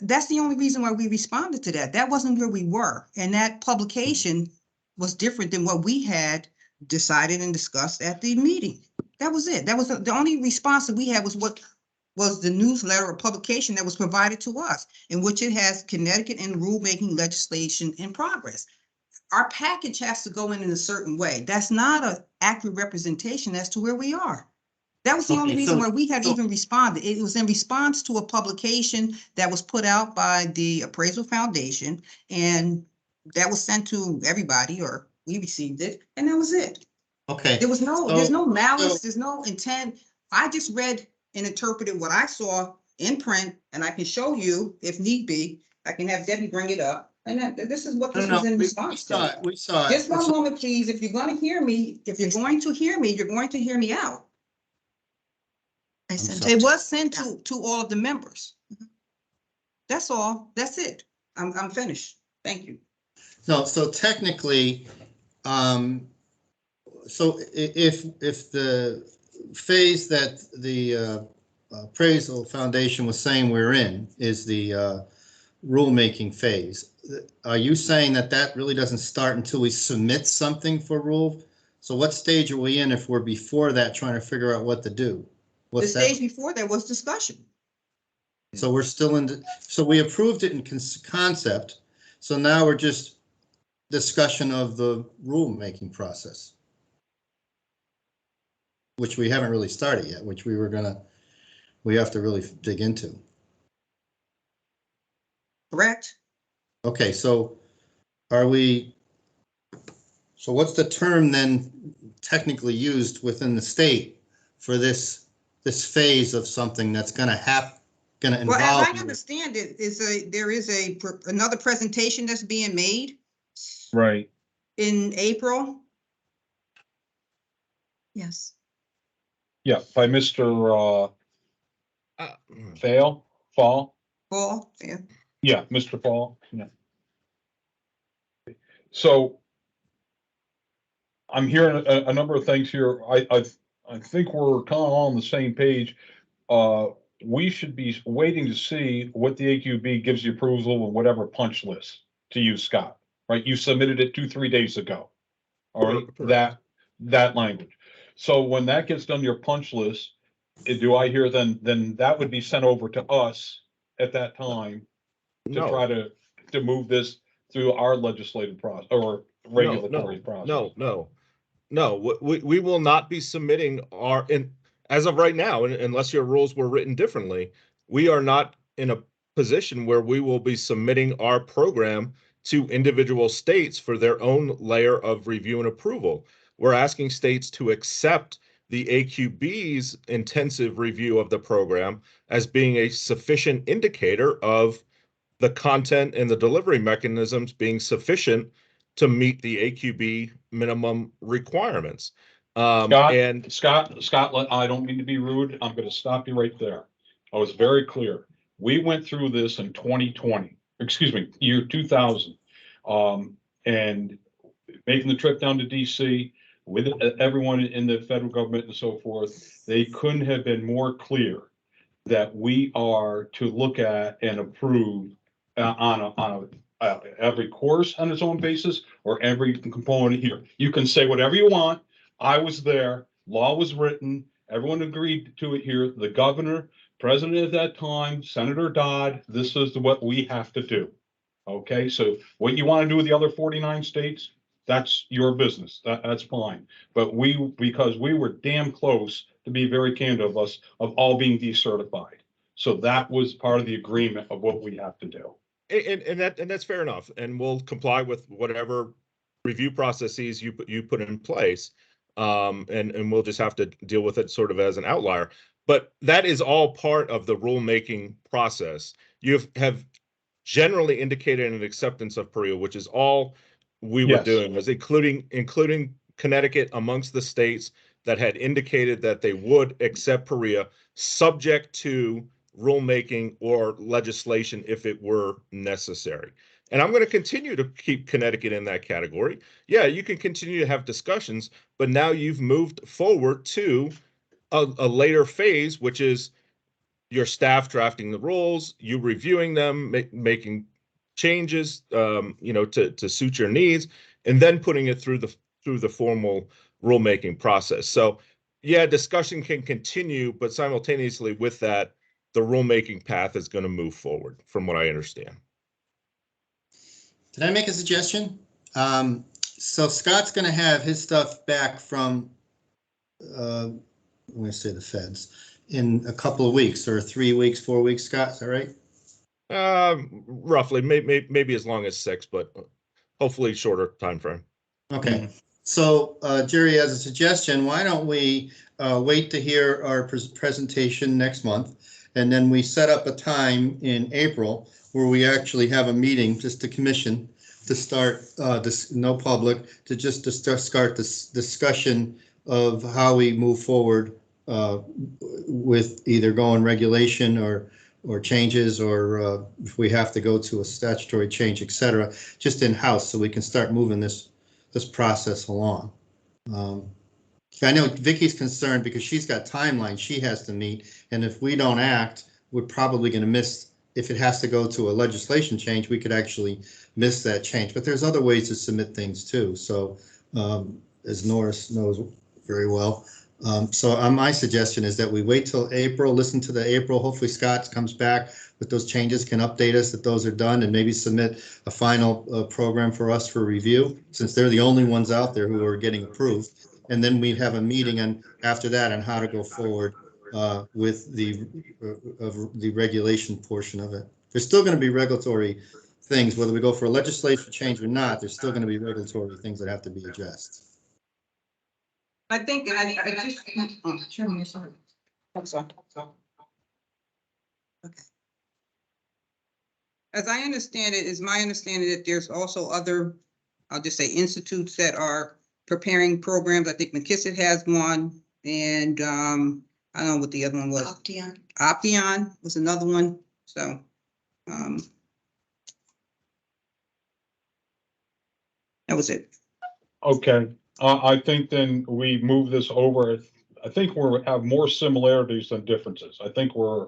That's the only reason why we responded to that. That wasn't where we were. And that publication was different than what we had decided and discussed at the meeting. That was it. That was the only response that we had was what was the newsletter or publication that was provided to us, in which it has Connecticut and rulemaking legislation in progress. Our package has to go in a certain way. That's not an accurate representation as to where we are. That was the only Okay, reason so- why we had so- even responded. It was in response to a publication that was put out by it was in response to a publication that was put out by the Appraisal Foundation, and that was sent to everybody, or we received it, and that was it. Okay. There's so- no malice, so- there's no intent. I just read and interpreted what I saw in print, and I can show you if need be. I can have Debbie bring it up, and this is what No, this no, was in we response saw to. it, we saw it. Just one moment, please. If you're gonna hear me, you're going to hear me out. I I'm sent sorry. It was sent to all of the members. That's all. That's it. I'm finished. Thank you. No, so technically, so if the phase that the appraisal foundation was saying we're in is the rulemaking phase, are you saying that that really doesn't start until we submit something for rule? So what stage are we in if we're before that trying to figure out what to do? The What's stage that? before there was discussion. So we're still in, so we approved it in concept. So now we're just discussion of the rulemaking process, which we haven't really started yet, which we have to really dig into. Correct? Okay, so so what's the term then technically used within the state for this phase of something that's gonna Well, as involve? I understand it, there is another presentation that's being made Right. in April. Yes. Yeah, by Mr. Fall. Fall, yeah. Yeah, Mr. Fall, yeah. So I'm hearing a number of things here. I think we're kind of on the same page. We should be waiting to see what the AQB gives you approval of whatever punch list to use, Scott, right? You submitted it 2-3 days ago. All right, Correct. that language. So when that gets done, your punch list, do I hear then that would be sent over to us at that time to try No, to move this through our legislative process or regulatory process? No, we will not be submitting as of right now, unless your rules were written differently, we are not in a position where we will be submitting our program to individual states for their own layer of review and approval. We're asking states to accept the AQB's intensive review of the program as being a sufficient indicator of the content and the delivery mechanisms being sufficient to meet the AQB minimum requirements. Scott, And Scott, I don't mean to be rude. I'm going to stop you right there. I was very clear. We went through this in 2020, excuse me, year 2000. And making the trip down to DC with everyone in the federal government and so forth, they couldn't have been more clear that we are to look at and approve on every course on its own basis or every component here. You can say whatever you want. I was there, law was written, everyone agreed to it here. The governor, president at that time, Senator Dodd, this is what we have to do. Okay, so what you want to do with the other 49 states, that's your business. That's fine. But because we were damn close, to be very candid of us, of all being decertified. So that was part of the agreement of what we have to do. and that's fair enough, and we'll comply with whatever review processes you put in place, and we'll just have to deal with it sort of as an outlier. But that is all part of the rulemaking process. You have generally indicated an acceptance of PREA, which is all we were Yes. doing, was including Connecticut amongst the states that had indicated that they would accept PREA, subject to rulemaking or legislation if it were necessary. And I'm going to continue to keep Connecticut in that category. Yeah, you can continue to have discussions, but now you've moved forward to a later phase, which is your staff drafting the rules, you reviewing them, making changes, to suit your needs, and then putting it through the formal rulemaking process. So, yeah, discussion can continue, but simultaneously with that, the rulemaking path is going to move forward, from what I understand. Did I make a suggestion? So Scott's going to have his stuff back from I'm going to say the feds, in a couple of weeks or 3 weeks, 4 weeks, Scott, is that right? Roughly, maybe as long as 6, but hopefully shorter time frame. Okay, so Jerry, as a suggestion, why don't we wait to hear our presentation next month, and then we set up a time in April where we actually have a meeting, just the commission, to start this, no public, to start this discussion of how we move forward with either going regulation or changes, or if we have to go to a statutory change, et cetera, just in-house, so we can start moving this process along. I know Vicky's concerned because she's got timelines she has to meet, and if we don't act, we're probably going to miss. If it has to go to a legislation change, we could actually miss that change. But there's other ways to submit things too. So as Norris knows very well. So my suggestion is that we wait till April, listen to the April. Hopefully Scott comes back with those changes, can update us that those are done, and maybe submit a final program for us for review, since they're the only ones out there who are getting approved. And then we'd have a meeting after that on how to go forward with the regulation portion of it. There's still going to be regulatory things, whether we go for a legislation change or not, there's still going to be regulatory things that have to be addressed. I think, I just, oh, Chairman, you're sorry. I'm sorry. Okay. As I understand it, is my understanding that there's also other, I'll just say institutes that are preparing programs. I think McKissick has one, and I don't know what the other one was. Option was another one. So that was it. Okay, I think then we move this over. I think we have more similarities than differences. I think we're,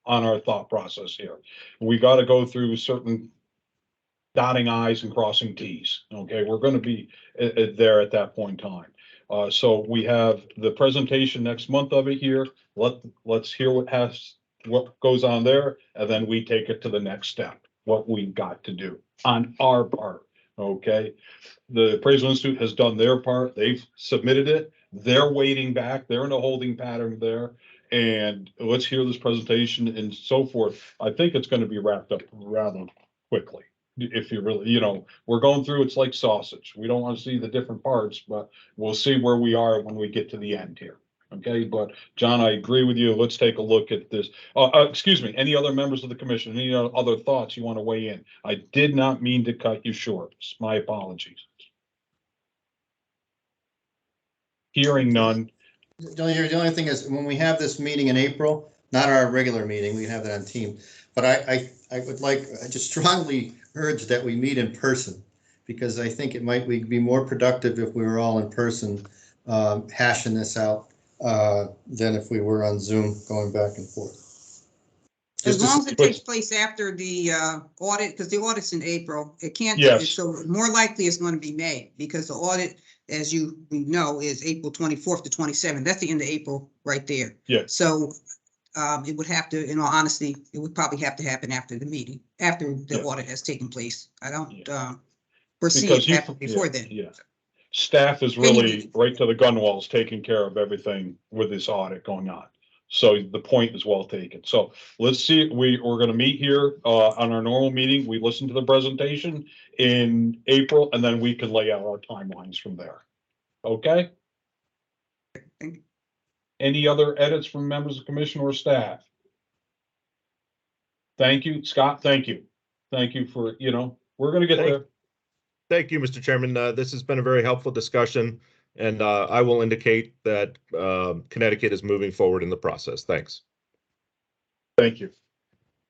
on our thought process here. We got to go through certain dotting i's and crossing t's. Okay, we're going to be there at that point in time. So we have the presentation next month of it here. Let's hear what goes on there, and then we take it to the next step, what we've got to do on our part. Okay, the Appraisal Institute has done their part. They've submitted it. They're waiting back. They're in a holding pattern there. And let's hear this presentation and so forth. I think it's going to be wrapped up rather quickly. If you really, we're going through, it's like sausage. We don't want to see the different parts, but we'll see where we are when we get to the end here. Okay, but John, I agree with you. Let's take a look at this. Excuse me, any other members of the commission, any other thoughts you want to weigh in? I did not mean to cut you short. My apologies. Hearing none. The only thing is, when we have this meeting in April, not our regular meeting, we have that on team, but I just strongly urge that we meet in person, because I think it might be more productive if we were all in person hashing this out than if we were on Zoom going back and forth. As long as it takes place after the audit, because the audit's in April, it can't. Yes. So more likely it's going to be May, because the audit, as you know, is April 24th to 27th. That's the end of April right there. Yeah. So it would have to, in all honesty, it would probably have to happen after the meeting, after the audit has taken place. I don't foresee it happening before then. Yeah. Staff is really right to the gun walls, taking care of everything with this audit going on. So the point is well taken. So let's see, we're going to meet here on our normal meeting. We listen to the presentation in April, and then we can lay out our timelines from there. Okay? Thank you. Any other edits from members of the commission or staff? Thank you, Scott. Thank you. Thank you for, we're going to get there. Thank you, Mr. Chairman. This has been a very helpful discussion, and I will indicate that Connecticut is moving forward in the process. Thanks. Thank you.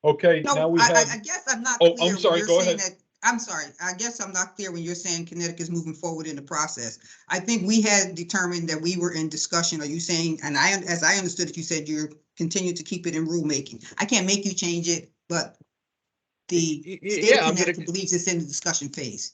Okay, No, now we have. I guess I'm not. Oh, clear I'm sorry. when Go you're ahead. saying that. I'm sorry. I guess I'm not clear when you're saying Connecticut is moving forward in the process. I think we had determined that we were in discussion. Are you saying, and as I understood it, you said you're continuing to keep it in rulemaking. I can't make you change it, but the state of Connecticut believes it's in the discussion phase.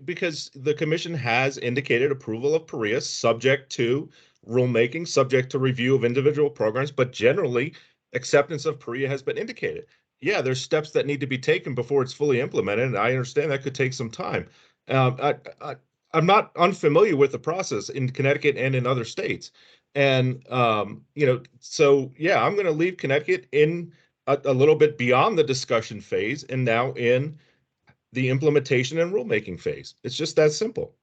Because the commission has indicated approval of PREA subject to rulemaking, subject to review of individual programs, but generally acceptance of PREA has been indicated. Yeah, there's steps that need to be taken before it's fully implemented, and I understand that could take some time. I'm not unfamiliar with the process in Connecticut and in other states. And, so yeah, I'm going to leave Connecticut in a little bit beyond the discussion phase and now in the implementation and rulemaking phase. It's just that simple.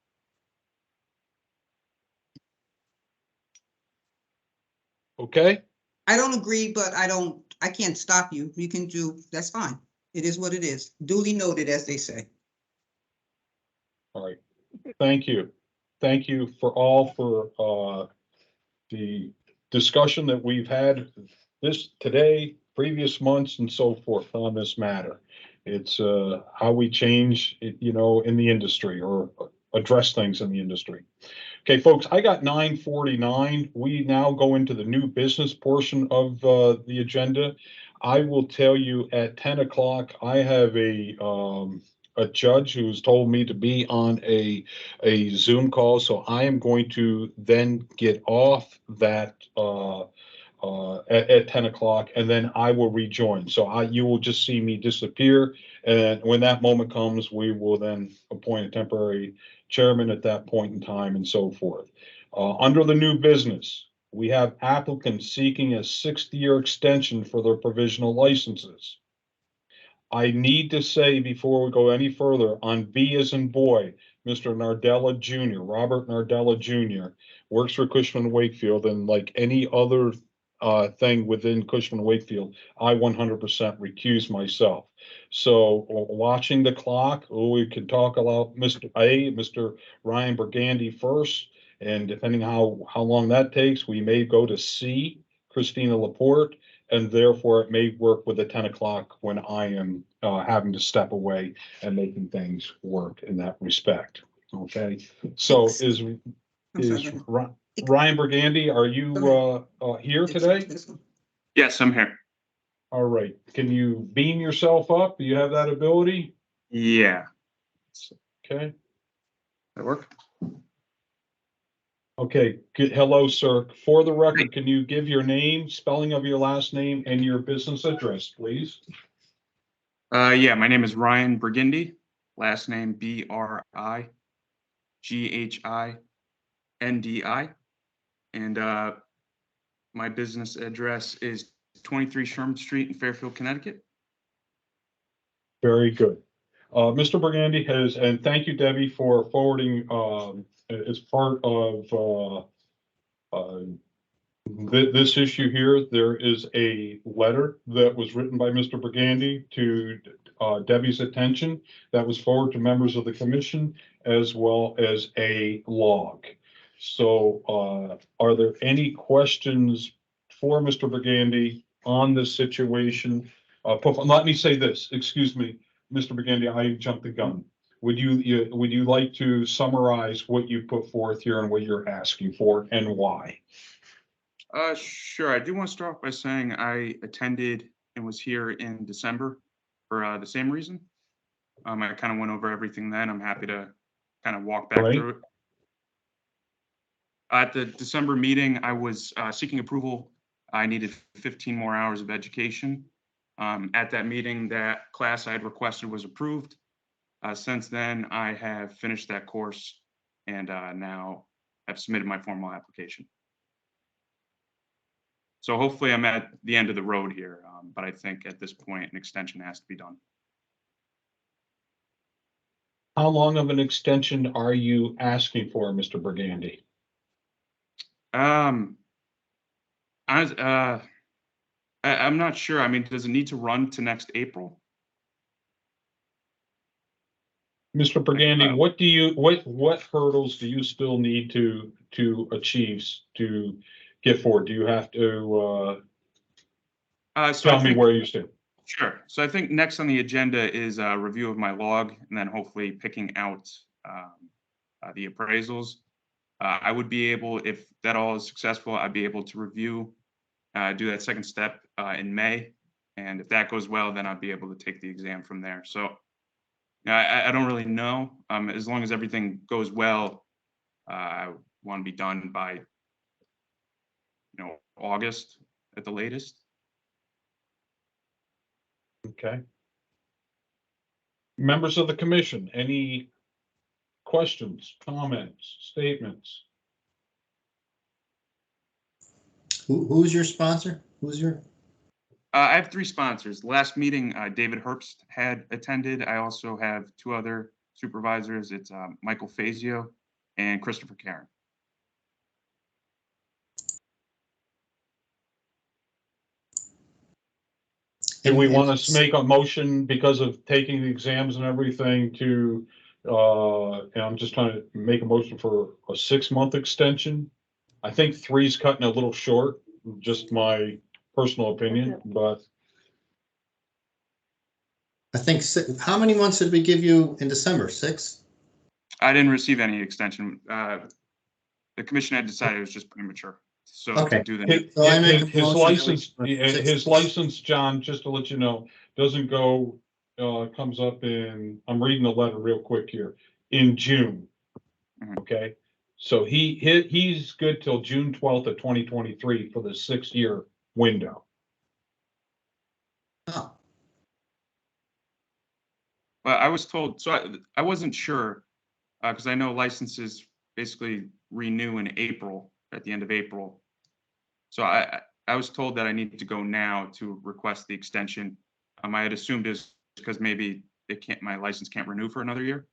Okay, I don't agree, but I can't stop you. You can do, that's fine. It is what it is. Duly noted, as they say. all right. Thank you. Thank you for the discussion that we've had today, previous months and so forth on this matter. It's how we change it, in the industry or address things in the industry. Okay, folks, I got 9:49. We now go into the new business portion of the agenda. I will tell you at 10 o'clock, I have a judge who's told me to be on a Zoom call, so I am going to then get off that at 10 o'clock, and then I will rejoin. So you will just see me disappear, and when that moment comes, we will then appoint a temporary chairman at that point in time and so forth. Under the new business, we have applicants seeking a 60-year extension for their provisional licenses. I need to say before we go any further, on B as in boy, Mr. Nardella Jr., Robert Nardella Jr., works for Cushman Wakefield, and like any other thing within Cushman Wakefield, I 100% recuse myself. So watching the clock, we can talk about Mr. Ryan Burgandy first, and depending how long that takes, we may go to C, Christina Laporte, and therefore it may work with the 10 o'clock when I am having to step away and making things work in that respect. Okay, so is Ryan Burgandy, are you here today? Yes, I'm here. All right, can you beam yourself up? Do you have that ability? Yeah. Okay. That work? Okay, good. Hello, sir. For the record, can you give your name, spelling of your last name, and your business address, please? Yeah, my name is Ryan Burgandy. Last name Brighindy. And my business address is 23 Sherman Street in Fairfield, Connecticut. Very good. Mr. Burgandy has, and thank you, Debbie, for forwarding as part of this issue here. There is a letter that was written by Mr. Burgandy to Debbie's attention that was forwarded to members of the commission, as well as a log. So are there any questions for Mr. Burgandy on this situation? Let me say this, excuse me, Mr. Burgandy, I jumped the gun. Would you like to summarize what you put forth here and what you're asking for and why? Sure. I do want to start off by saying I attended and was here in December for the same reason. I kind of went over everything then. I'm happy to kind of walk back through it. At the December meeting, I was seeking approval. I needed 15 more hours of education. At that meeting, that class I had requested was approved. Since then, I have finished that course and now have submitted my formal application. So hopefully I'm at the end of the road here, but I think at this point, an extension has to be done. How long of an extension are you asking for, Mr. Burgandy? I'm not sure. I mean, does it need to run to next April? Mr. Burgandy, what hurdles do you still need to achieve to get forward? Do you have to tell me where you stand? Sure. So I think next on the agenda is a review of my log and then hopefully picking out the appraisals. I would be able, if that all is successful, I'd be able to review, do that second step in May. And if that goes well, then I'd be able to take the exam from there. So I don't really know. As long as everything goes well, I want to be done by, August at the latest. Okay. Members of the commission, any questions, comments, statements? Who's your sponsor? Who's your? I have 3 sponsors. Last meeting, David Herbst had attended. I also have 2 other supervisors. It's Michael Fazio and Christopher Karen. Do we want to make a motion because of taking the exams and everything to, and I'm just trying to make a motion for a 6-month extension? I think 3's cutting a little short, just my personal opinion, but I think, how many months did we give you in December? 6? I didn't receive any extension. The commission had decided it was just premature. So Okay. to do the So I make a his motion license, for 6 his license, John, just to let you know, doesn't go, comes up in, I'm reading the letter real quick here, in June. Mhm. Okay, so he's good till June 12th of 2023 for the 6-year window. Oh, Well, I was told, so I wasn't sure, because I know licenses basically renew in April, at the end of April. So I was told that I needed to go now to request the extension. I had assumed is because maybe my license can't renew for another year.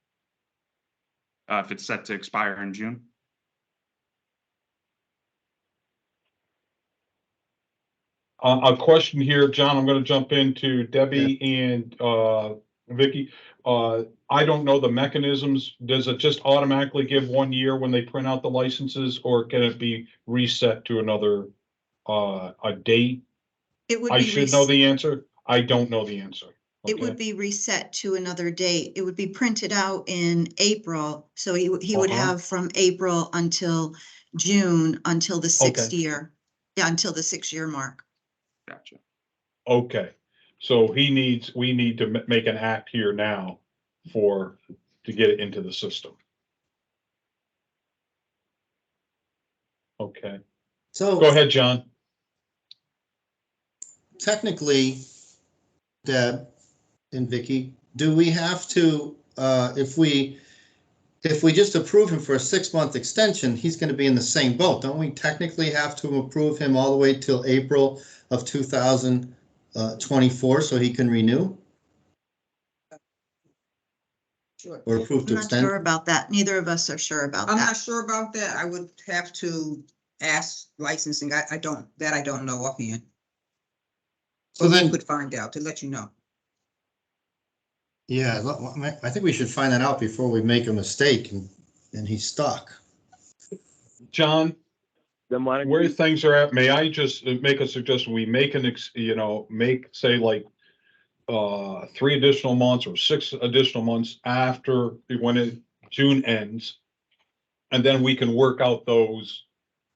If it's set to expire in June. A question here, John, I'm gonna jump into Debbie and Vicky. I don't know the mechanisms. Does it just automatically give 1 year when they print out the licenses, or can it be reset to another a date? It would I be should know the answer. I don't know the answer. It would Okay. be reset to another date. It would be printed out in April. So he would have from April until June, until the 6th year. Yeah, until the 6-year mark. Gotcha. Okay, so we need to make an act here now to get it into the system. Okay, so go ahead, John. technically, Deb and Vicky, do we have to, if we just approve him for a 6-month extension, he's going to be in the same boat. Don't we technically have to approve him all the way till April of 2024 so he can renew? Sure. Or approve to I'm not extend? sure about that. Neither of us are sure about I'm not that. sure about that. I would have to ask licensing. I don't know offhand. So But then, we could find out to let you know. yeah, I think we should find that out before we make a mistake and he's stuck. John, Then why don't where you, things are at, may I just make a suggestion? We make say like 3 additional months or 6 additional months after June ends. And then we can work out those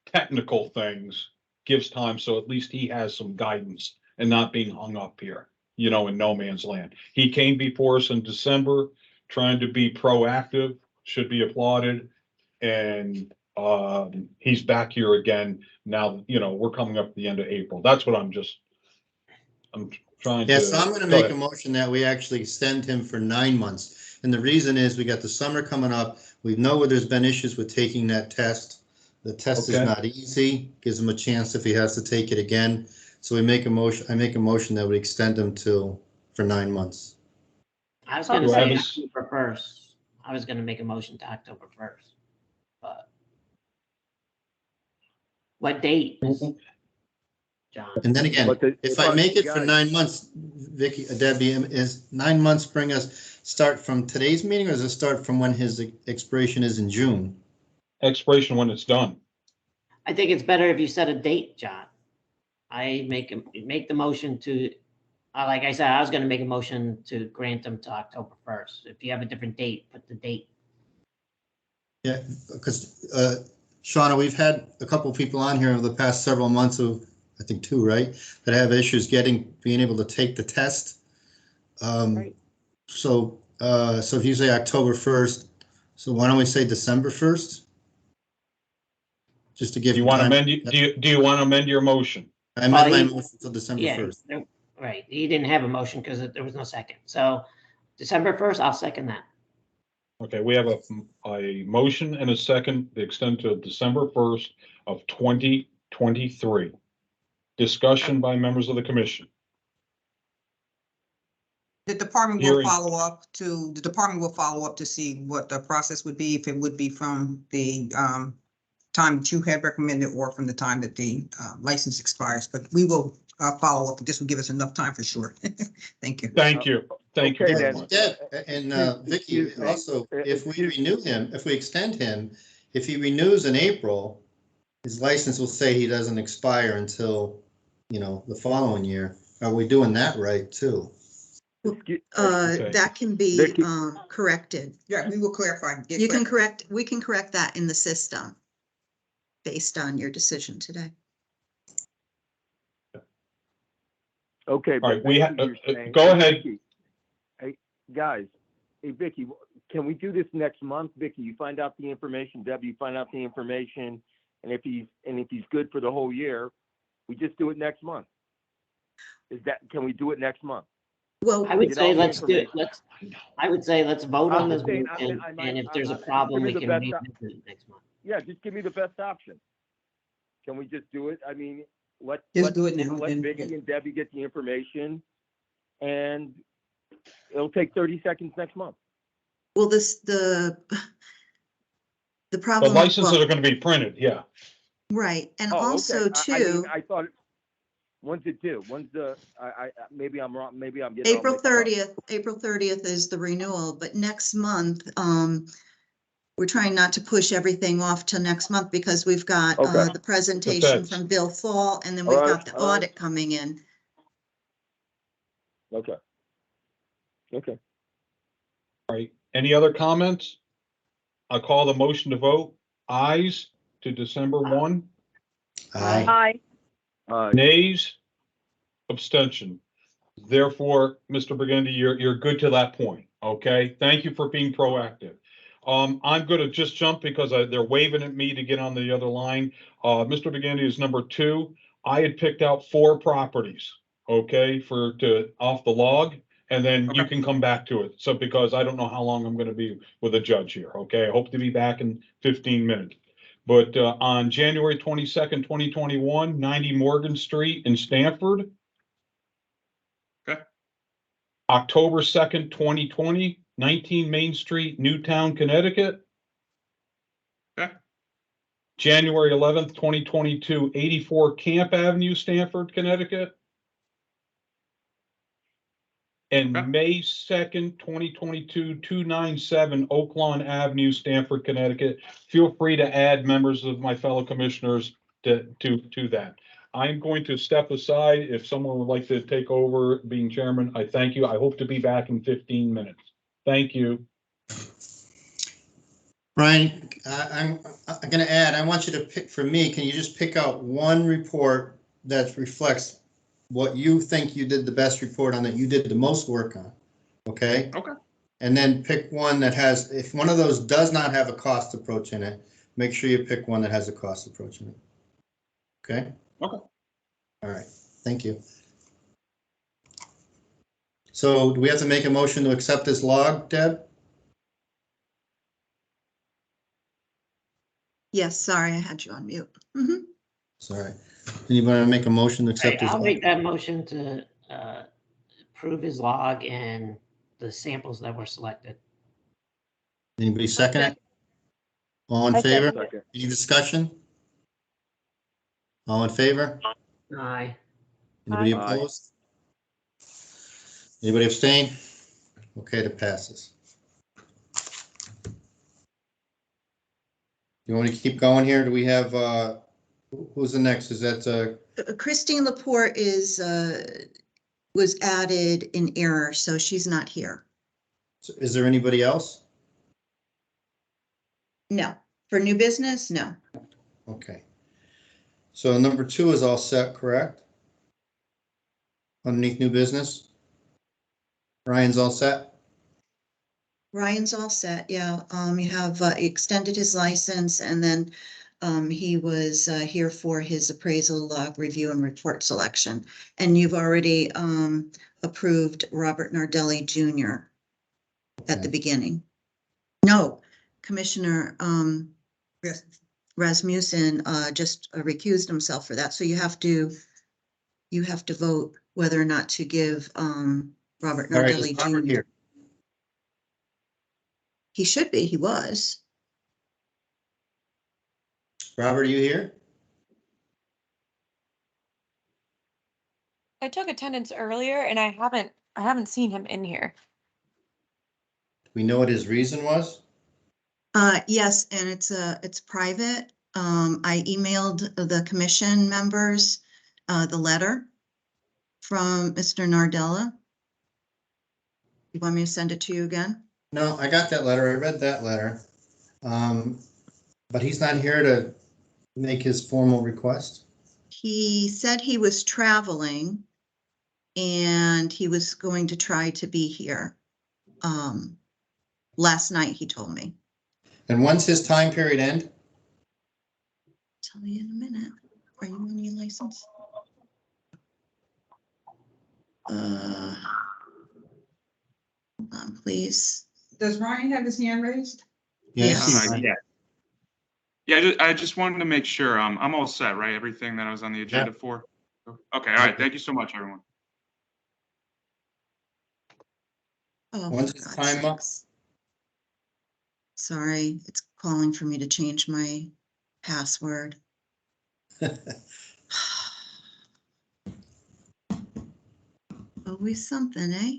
technical things, gives time, so at least he has some guidance and not being hung up here, in no man's land. He came before us in December, trying to be proactive, should be applauded. And he's back here again now, we're coming up at the end of April. That's what I'm trying to. Yeah, so I'm going to make a motion that we actually extend him for 9 months. And the reason is we got the summer coming up. We know where there's been issues with taking that test. The test is not easy, gives him a chance if he has to take it again. So I make a motion that we extend him for 9 months. I was gonna say October 1st. I was gonna make a motion to October 1st, but what date is, John? And then again, if I make it for 9 months, Vicky, Debbie, is 9 months start from today's meeting, or does it start from when his expiration is in June? Expiration when it's done. I think it's better if you set a date, John. I make the motion to, like I said, I was gonna make a motion to grant them to October 1st. If you have a different date, put the date. Yeah, because Shauna, we've had a couple of people on here over the past several months who, I think 2, right, that have issues being able to take the test. Right. So if you say October 1st, so why don't we say December 1st? Just to give Do you him want to time. amend, do you want to amend your motion? I amend my motion until December 1st. Right, he didn't have a motion because there was no second. So December 1st, I'll second that. Okay, we have a motion and a second to extend to December 1st of 2023. Discussion by members of the commission. The department will Hearing- follow up to see what the process would be, if it would be from the time that you had recommended or from the time that the license expires, but we will follow up. This will give us enough time for sure. Thank you. Thank you. Thank you Okay, very then. much. Deb, and Vicky, Excuse me. also, if we Excuse- renew him, if we extend him, if he renews in April, his license will say he doesn't expire until, the following year. Are we doing that right too? Okay. That can be Vicky? corrected. Yeah, we will clarify. Get You can clar- we can correct that in the system based on your decision today. Okay. All right, but we basically you're saying- go ahead. Vicky, hey, guys, hey, Vicky, can we do this next month? Vicky, you find out the information, Deb, you find out the information, and if he's good for the whole year, we just do it next month. Can we do it next month? Well, I would Get say all the let's do, information. I would say let's vote I'm on this, just saying, and if there's a just problem, give me we the can best revisit it next month. Yeah, just give me the best option. Can we just do it? I mean, let do it now, let then. Vicky and Debbie get the information, and it'll take 30 seconds next month. well, the The problem. licenses well, are gonna be printed, yeah. right, and Oh, also okay. too. I mean, I thought, when's it due? When's the, maybe I'm wrong, maybe I'm getting all April mixed up. 30th, April 30th is the renewal, but next month, we're trying not to push everything off till next month because we've got, Okay. the presentation That's- from Bill Fall, and then All we've right, got the all right. audit coming in. Okay. Okay. All right, any other comments? I'll call the motion to vote. Ayes to December 1, Aye. nays, abstention. Therefore, Mr. Burgundy, you're good to that point, okay? Thank you for being proactive. I'm gonna just jump because they're waving at me to get on the other line. Mr. Burgundy is number 2. I had picked out 4 properties, okay, off the log, and then you Okay. can come back to it. So because I don't know how long I'm gonna be with a judge here, okay? I hope to be back in 15 minutes. But on January 22nd, 2021, 90 Morgan Street in Stanford. Okay. October 2nd, 2020, 19 Main Street, Newtown, Connecticut. Okay. January 11th, 2022, 84 Camp Avenue, Stanford, Connecticut. And Okay. May 2nd, 2022, 297 Oak Lawn Avenue, Stanford, Connecticut. Feel free to add members of my fellow commissioners to that. I'm going to step aside. If someone would like to take over being chairman, I thank you. I hope to be back in 15 minutes. Thank you. Brian, I'm gonna add, I want you to pick, for me, can you just pick out one report that reflects what you think you did the best report on, that you did the most work on, okay? Okay. And then pick one that has, if one of those does not have a cost approach in it, make sure you pick one that has a cost approach in it. Okay? Okay. All right, thank you. So do we have to make a motion to accept this log, Deb? Yes, sorry, I had you on mute. Mhm. Sorry. Anybody want to make a motion to accept Okay, this? I'll log? make that motion to approve his log and the samples that were selected. Anybody second it? All in I favor? second it. Any discussion? All in favor? Aye. Anybody Aye. opposed? Anybody abstain? Okay, that passes. You want to keep going here? Do we have, who's the next? Is that, Christine Laporte was added in error, so she's not here. is there anybody else? No, for new business, no. Okay. So number 2 is all set, correct? Underneath new business? Ryan's all set? Ryan's all set, yeah. You have extended his license, and then he was here for his appraisal log review and report selection. And you've already approved Robert Nardelli Jr. at the Okay. beginning. No, Commissioner Yes. Rasmussen just recused himself for that, so you have to you have to vote whether or not to give Robert All right, Nardelli is Robert Jr. here? He should be, he was. Robert, are you here? I took attendance earlier and I haven't seen him in here. We know what his reason was? Yes, and it's private. I emailed the commission members the letter from Mr. Nardella. You want me to send it to you again? No, I got that letter. I read that letter. But he's not here to make his formal request. He said he was traveling and he was going to try to be here. Last night, he told me. And when's his time period end? Tell you in a minute. Are you on your license? Hold on, please. Does Ryan have his hand raised? Yes. Yeah. Yeah, I just wanted to make sure I'm all set, right? Everything that I was on the agenda for? Okay, all right. Thank you so much, everyone. Oh, When's for his God's time up? sakes. Sorry, it's calling for me to change my password. Always something, eh?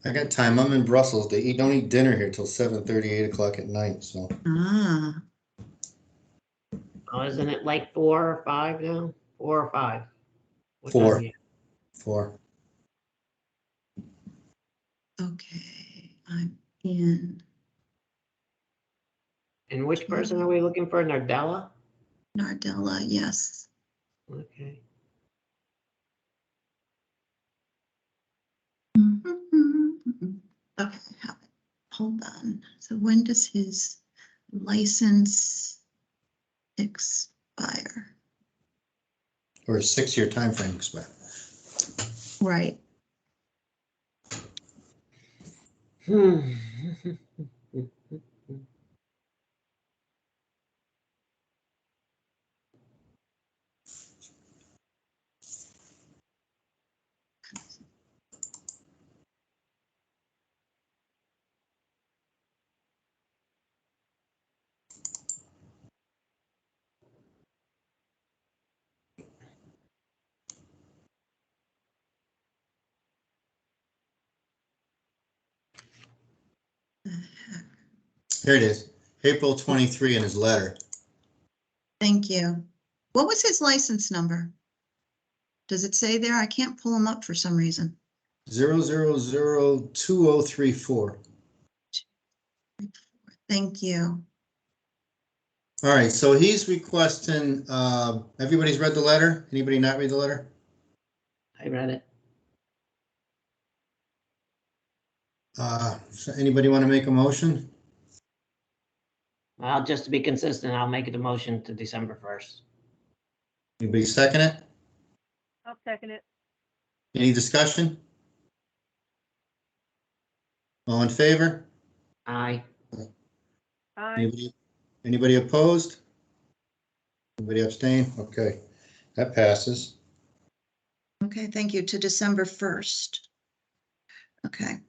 I got time. I'm in Brussels. They don't eat dinner here till 7:30, 8 o'clock at night, so. Ah, Oh, isn't it like 4 or 5 now? 4 or 5? What 4. time is it? 4. okay, I'm in And which person are we looking for? Nardella? Nardella, yes. Okay. Okay, I have it. Hold on. So when does his license expire? Or a 6-year time frame expire. Right. Here it is. April 23 in his letter. Thank you. What was his license number? Does it say there? I can't pull him up for some reason. 0002034. Thank you. All right, so he's requesting, everybody's read the letter? Anybody not read the letter? I read it. So anybody want to make a motion? Well, just to be consistent, I'll make it a motion to December 1st. Anybody second it? I'll second it. Any discussion? All in favor? Aye. Aye. Anybody opposed? Anybody abstain? Okay, that passes. Okay, thank you. To December 1st. Okay.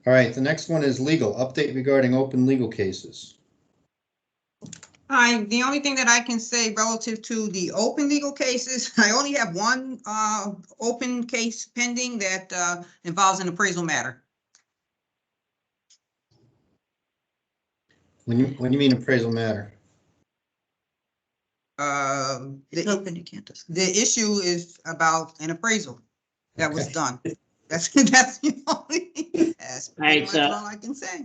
All right, the next one is legal. Update regarding open legal cases. The only thing that I can say relative to the open legal cases, I only have one open case pending that involves an appraisal matter. When you mean appraisal matter? It's open, you can't discuss. The issue is about an appraisal that was done. That's the only, that's pretty much all I can say.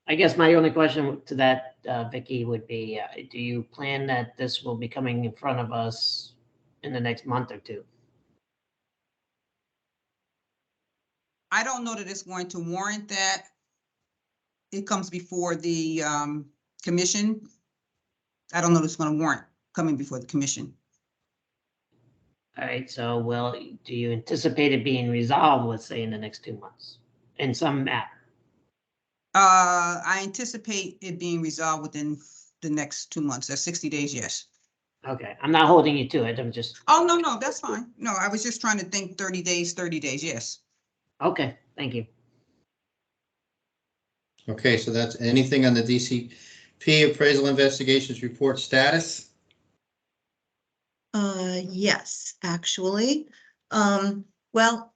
I guess my only question to that, Vicky, would be, do you plan that this will be coming in front of us in the next month or two? I don't know that it's going to warrant that. It comes before the commission. I don't know that it's going to warrant coming before the commission. All right, so do you anticipate it being resolved, let's say, in the next 2 months in some matter? I anticipate it being resolved within the next 2 months. That's 60 days, yes. Okay, I'm not holding you to it. I'm just, Oh, no, no, that's fine. No, I was just trying to think 30 days, yes. okay, thank you. Okay, so that's anything on the DCP appraisal investigations report status? Yes, actually. Well,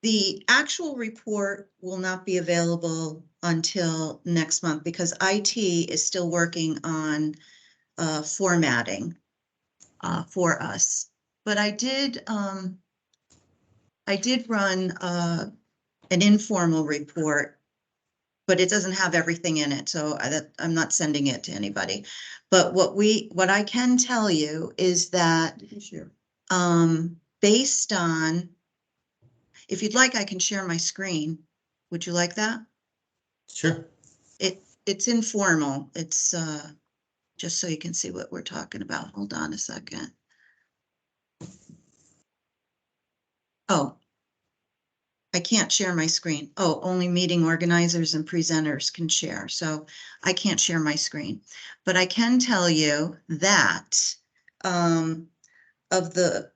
the actual report will not be available until next month because IT is still working on formatting for us. But I did run an informal report, but it doesn't have everything in it, so I'm not sending it to anybody. But what I can tell you is that based on, if you'd like, I can share my screen. Would you like that? Sure. It's informal. It's just so you can see what we're talking about. Hold on a second. Oh, I can't share my screen. Oh, only meeting organizers and presenters can share. So I can't share my screen, but I can tell you that of the.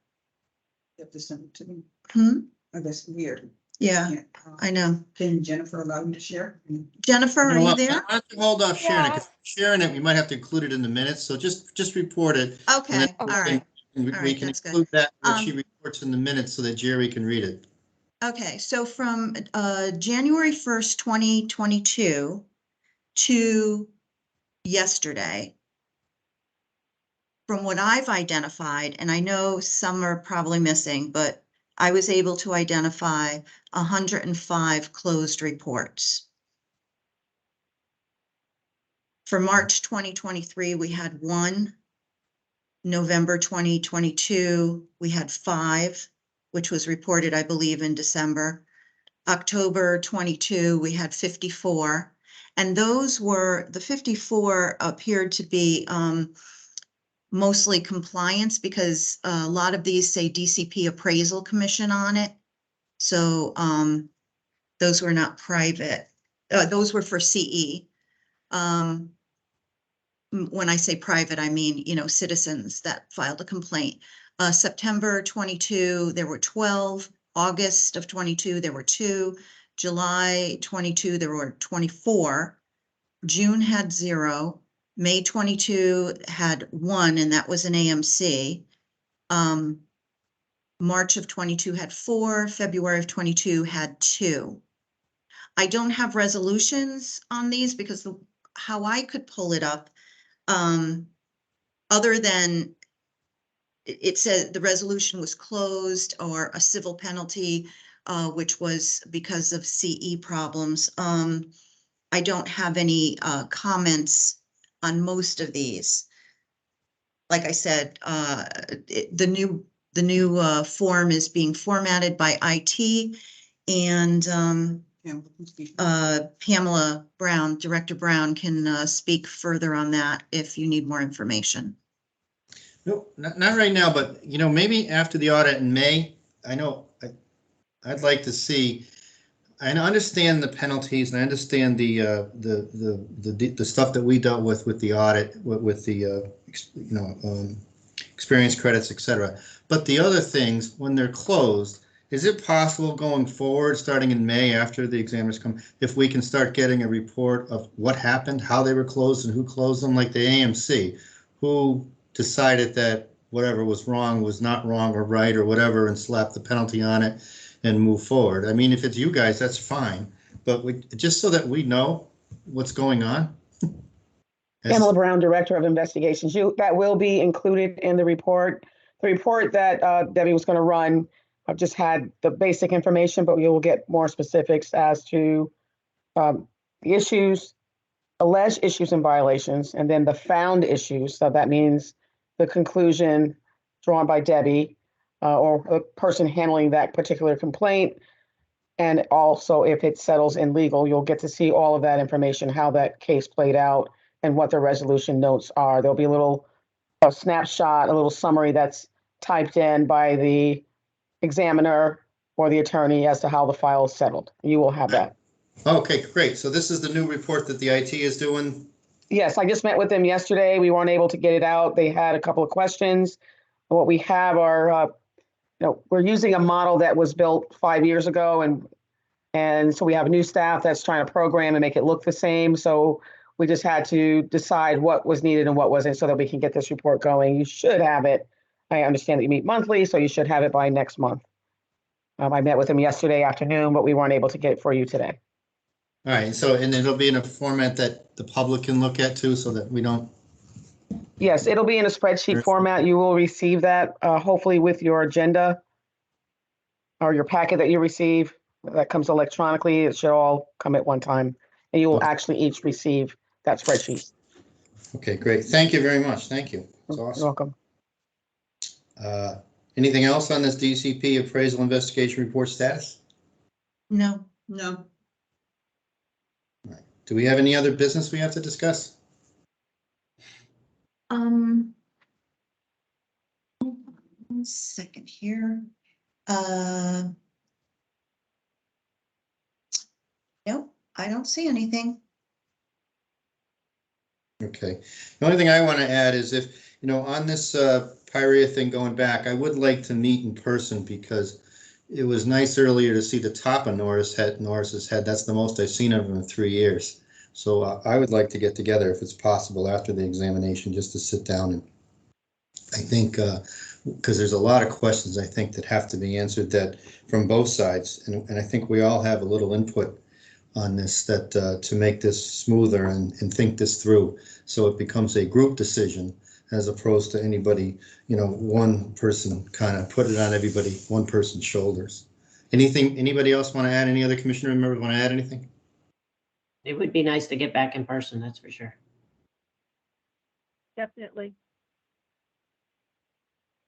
You have to send it to me. Hmm? Oh, that's weird. Yeah, I know. Can Jennifer allow me to share? Jennifer, are you there? I have to hold off sharing it, 'cause sharing it, we might have to include it in the minutes, so just report it. and Okay, then all we right. can- We All right, can that's good. include that when she reports in the minutes so that Jerry can read it. Okay, so from January 1st, 2022 to yesterday, from what I've identified, and I know some are probably missing, but I was able to identify 105 closed reports. For March 2023, we had 1. November 2022, we had 5, which was reported, I believe, in December. October 22, we had 54. And those were, the 54 appeared to be mostly compliance because a lot of these say DCP Appraisal Commission on it. So those were not private. Those were for CE. When I say private, I mean, citizens that filed a complaint. September 22, there were 12. August of 22, there were 2. July 22, there were 24. June had 0. May 22 had 1, and that was an AMC. March of 22 had 4. February of 22 had 2. I don't have resolutions on these because how I could pull it up, other than it said the resolution was closed or a civil penalty, which was because of CE problems. I don't have any comments on most of these. Like I said, the new form is being formatted by IT, and Pamela Brown, Director Brown, can speak further on that if you need more information. No, not right now, but maybe after the audit in May. I know I'd like to see. I understand the penalties, and I understand the stuff that we dealt with the audit, with the experience credits, etc. But the other things, when they're closed, is it possible going forward, starting in May after the examiners come, if we can start getting a report of what happened, how they were closed, and who closed them, like the AMC, who decided that whatever was wrong was not wrong or right or whatever, and slapped the penalty on it and move forward. I mean, if it's you guys, that's fine, but just so that we know what's going on. Pamela Brown, Director of Investigations. That will be included in the report. The report that Debbie was going to run, I've just had the basic information, but we will get more specifics as to the issues, alleged issues and violations, and then the found issues. So that means the conclusion drawn by Debbie or the person handling that particular complaint. And also, if it settles in legal, you'll get to see all of that information, how that case played out and what the resolution notes are. There'll be a snapshot, a little summary that's typed in by the examiner or the attorney as to how the file is settled. You will have that. Okay, great. So this is the new report that the IT is doing. Yes, I just met with them yesterday. We weren't able to get it out. They had a couple of questions. What we have are, we're using a model that was built 5 years ago, and so we have new staff that's trying to program and make it look the same. So we just had to decide what was needed and what wasn't so that we can get this report going. You should have it. I understand that you meet monthly, so you should have it by next month. I met with them yesterday afternoon, but we weren't able to get it for you today. All right, so, and it'll be in a format that the public can look at too, so that we don't. Yes, it'll be in a spreadsheet format. You will receive that hopefully with your agenda or your packet that you receive that comes electronically. It should all come at one time, and you will actually each receive that spreadsheet. Okay, great. Thank you very much. Thank you. It's You're awesome. welcome. Anything else on this DCP appraisal investigation report status? No. No. Do we have any other business we have to discuss? One second here. Nope, I don't see anything. Okay. The only thing I want to add is if, on this Pyrea thing going back, I would like to meet in person because it was nice earlier to see the top of Norris's head. That's the most I've seen of him in 3 years. So I would like to get together if it's possible after the examination, just to sit down. And I think because there's a lot of questions I think that have to be answered that from both sides. And I think we all have a little input on this that to make this smoother and think this through so it becomes a group decision as opposed to anybody, one person kind of put it on one person's shoulders. Anybody else want to add? Any other commissioner members want to add anything? It would be nice to get back in person, that's for sure. Definitely.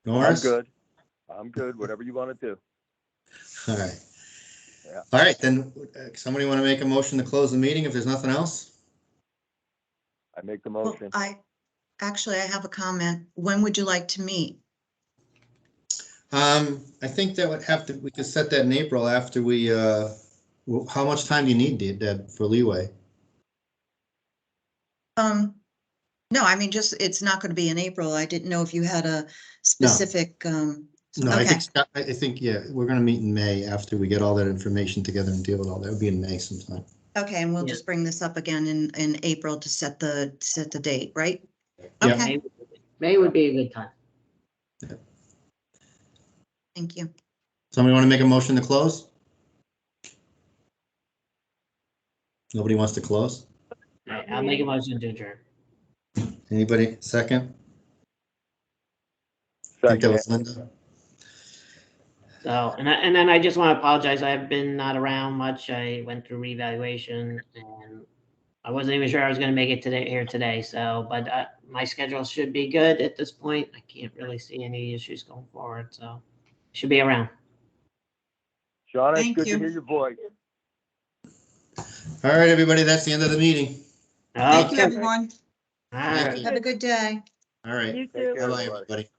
Norris? I'm good. Whatever you want to do. All right. Yeah. All right, then somebody want to make a motion to close the meeting if there's nothing else? I make the Well, motion. I have a comment. When would you like to meet? I think that would have to, we could set that in April after we, how much time do you need, Deb, for leeway? No, I mean, it's not going to be in April. I didn't know if you had a specific, No, okay. I think, yeah, we're gonna meet in May after we get all that information together and deal with all that. It'll be in May sometime. Okay, and we'll Yeah. just bring this up again in April to set the date, right? Yeah. Okay, May would be a good time. thank you. Somebody want to make a motion to close? Nobody wants to close? I'll make a motion to adjourn. Anybody? Second? I think that was Linda. So, and then I just want to apologize. I've been not around much. I went through reevaluation and I wasn't even sure I was going to make it today. So, but my schedule should be good at this point. I can't really see any issues going forward. So should be around. Sean, it's Thank good you. to hear your voice. All right, everybody, that's the end of the meeting. Thank you, Okay. everyone. All right. Have a good day. All right. You Take too. care, Bye-bye, everybody. everybody.